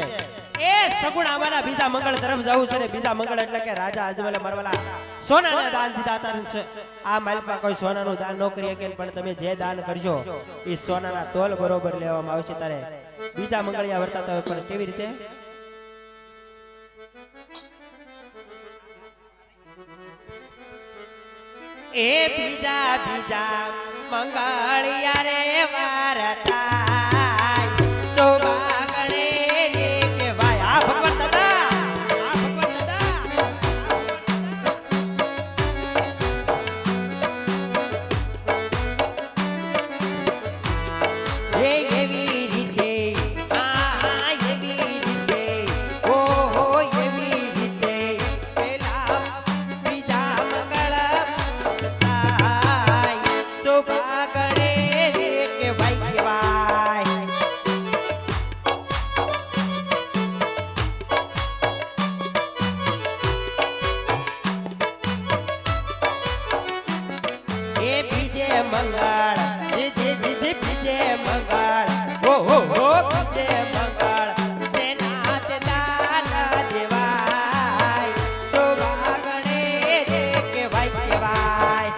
એ સગુણામાના બીજા મંગળ તરફ જવું છે ને બીજા મંગળ એટલે કે રાજા અજમલે મારવાલા સોનાના દાન દીધા હતા આ માલપા કોઈ સોનાનું દાન ન કરી શકે પણ તમે જે દાન કરજો એ સોનાના તોલ બરોબર લેવામાં આવશે તારે બીજા મંગળિયા વર્તાતા હોય પણ કેવી રીતે એ બીજા બીજા મંગળિયા રે વારતા ચોબાગણે રે કે ભાઈ આ ભગવાન દાદા આ ભગવાન દાદા એ એવી રીતે આ એવી રીતે ઓ હો એવી રીતે પેલા બીજા મંગળ તાય ચોબાગણે રે કે ભાઈ કે ભાઈ એ બીજે મંગળ જે બીજે મંગળ ઓ હો હો બીજે મંગળ તેના તે દાન દેવાય ચોબાગણે રે કે ભાઈ કેવાય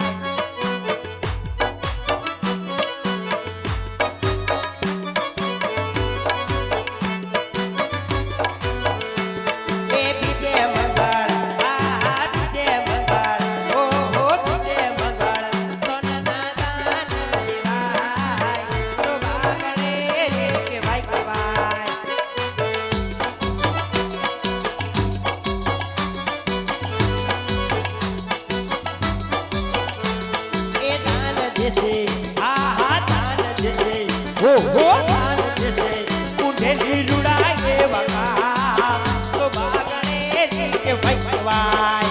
એ બીજે મંગળ આ બીજે મંગળ ઓ હો બીજે મંગળ સોનાના દાન દેવાય ચોબાગણે રે કે ભાઈ કેવાય એ દાન દેશે આ દાન દેશે ઓ હો દાન દેશે ઊંધેલી રૂડાય વગા ચોબાગણે રે કે ભાઈ કેવાય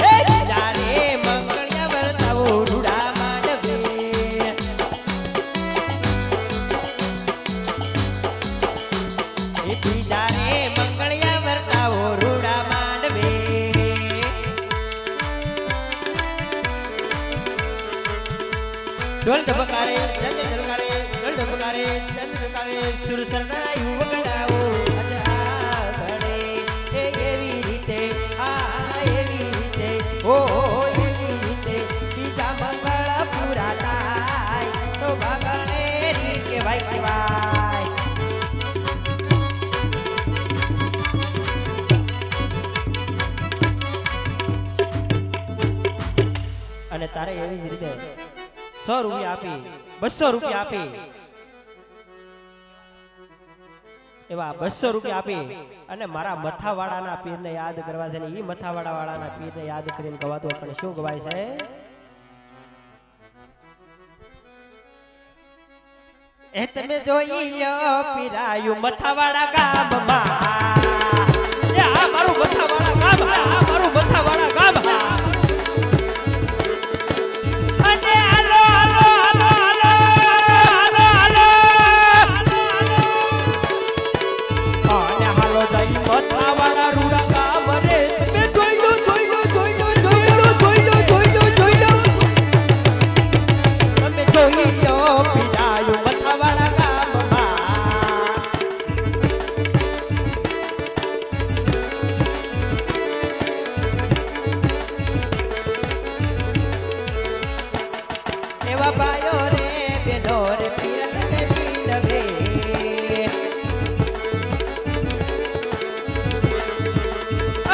એ જારે મંગળિયા વર્તાવો રૂડા માંડવે એ જારે મંગળિયા વર્તાવો રૂડા માંડવે ઢોલ ધબકારે ચંદ ધબકારે ઢોલ ધબકારે ચંદ ધબકારે સુર સરનાયું વગડાવો અજાગણે એ એવી રીતે આ એવી રીતે ઓ એવી રીતે બીજા મંગળ પૂરા થાય તો ભાગણે રી કેવાય કેવાય અને તારે એવી જ રીતે 100 રૂપિયા આપી 200 રૂપિયા આપી એવા 200 રૂપિયા આપી અને મારા મથાવાળાના પીરને યાદ કરવા છે ને ઈ મથાવાળા વાળાના પીરને યાદ કરીને ગવાતું પણ શું ગવાય છે એ તમે જોઈ લ્યો પીરાયું મથાવાળા ગામમાં એ આ મારું મથાવાળા ગામ આ મારું મથાવાળા ગામ અને હાલો હાલો હાલો હાલો હાલો હાલો અને હાલો જઈ મથાવાળા રૂડા ગામ રે તમે જોઈ લો જોઈ લો જોઈ લો જોઈ લો જોઈ લો જોઈ લો જોઈ લો તમે જોઈ લો પીરાયું મથાવાળા ગામમાં એવા ભાઈઓ રે બેનો રે પીરને પીરવે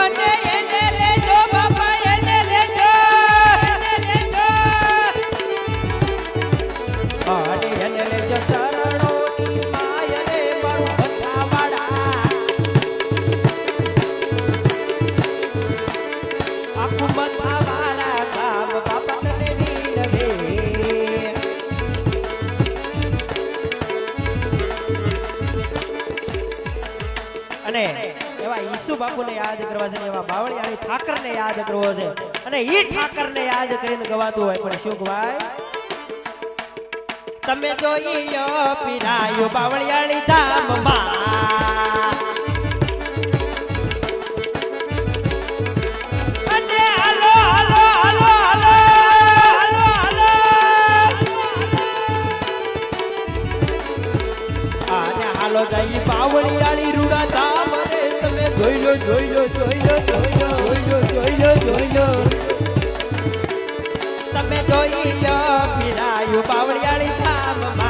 અને એને લેજો બાપા એને લેજો અને એને લેજો ચરણોની માયને મારું મથાવાળા આખું મથાવાળા ગામ બાપા તને નીલવે અને એવા ઈસુ બાપુને યાદ કરવા છે ને એવા બાવળિયાની ઠાકરને યાદ કરવો છે અને ઈ ઠાકરને યાદ કરીને ગવાતું હોય પણ શું ગવાય તમે જોઈ લો પીરાયું બાવળિયાની ધામમાં અને હાલો હાલો હાલો હાલો હાલો હાલો તમે જોઈ લો પીરાયું બાવળિયાળી ધામમાં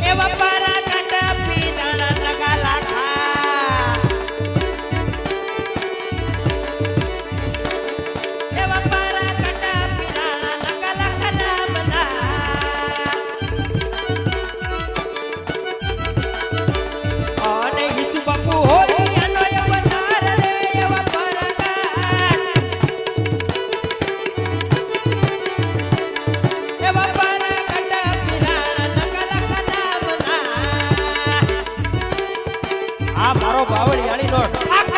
એવા પારા કાંડા પીરાણા નગા લાખા એવા પારા કાંડા પીરાણા નગા લાખા નામના અને ઈસુ બાપુ હોય આનો અવતાર રે એવા પારા એવા પારા કાંડા પીરાણા નગા લાખા નામના આ મારો બાવળિયાળી નો ઠાક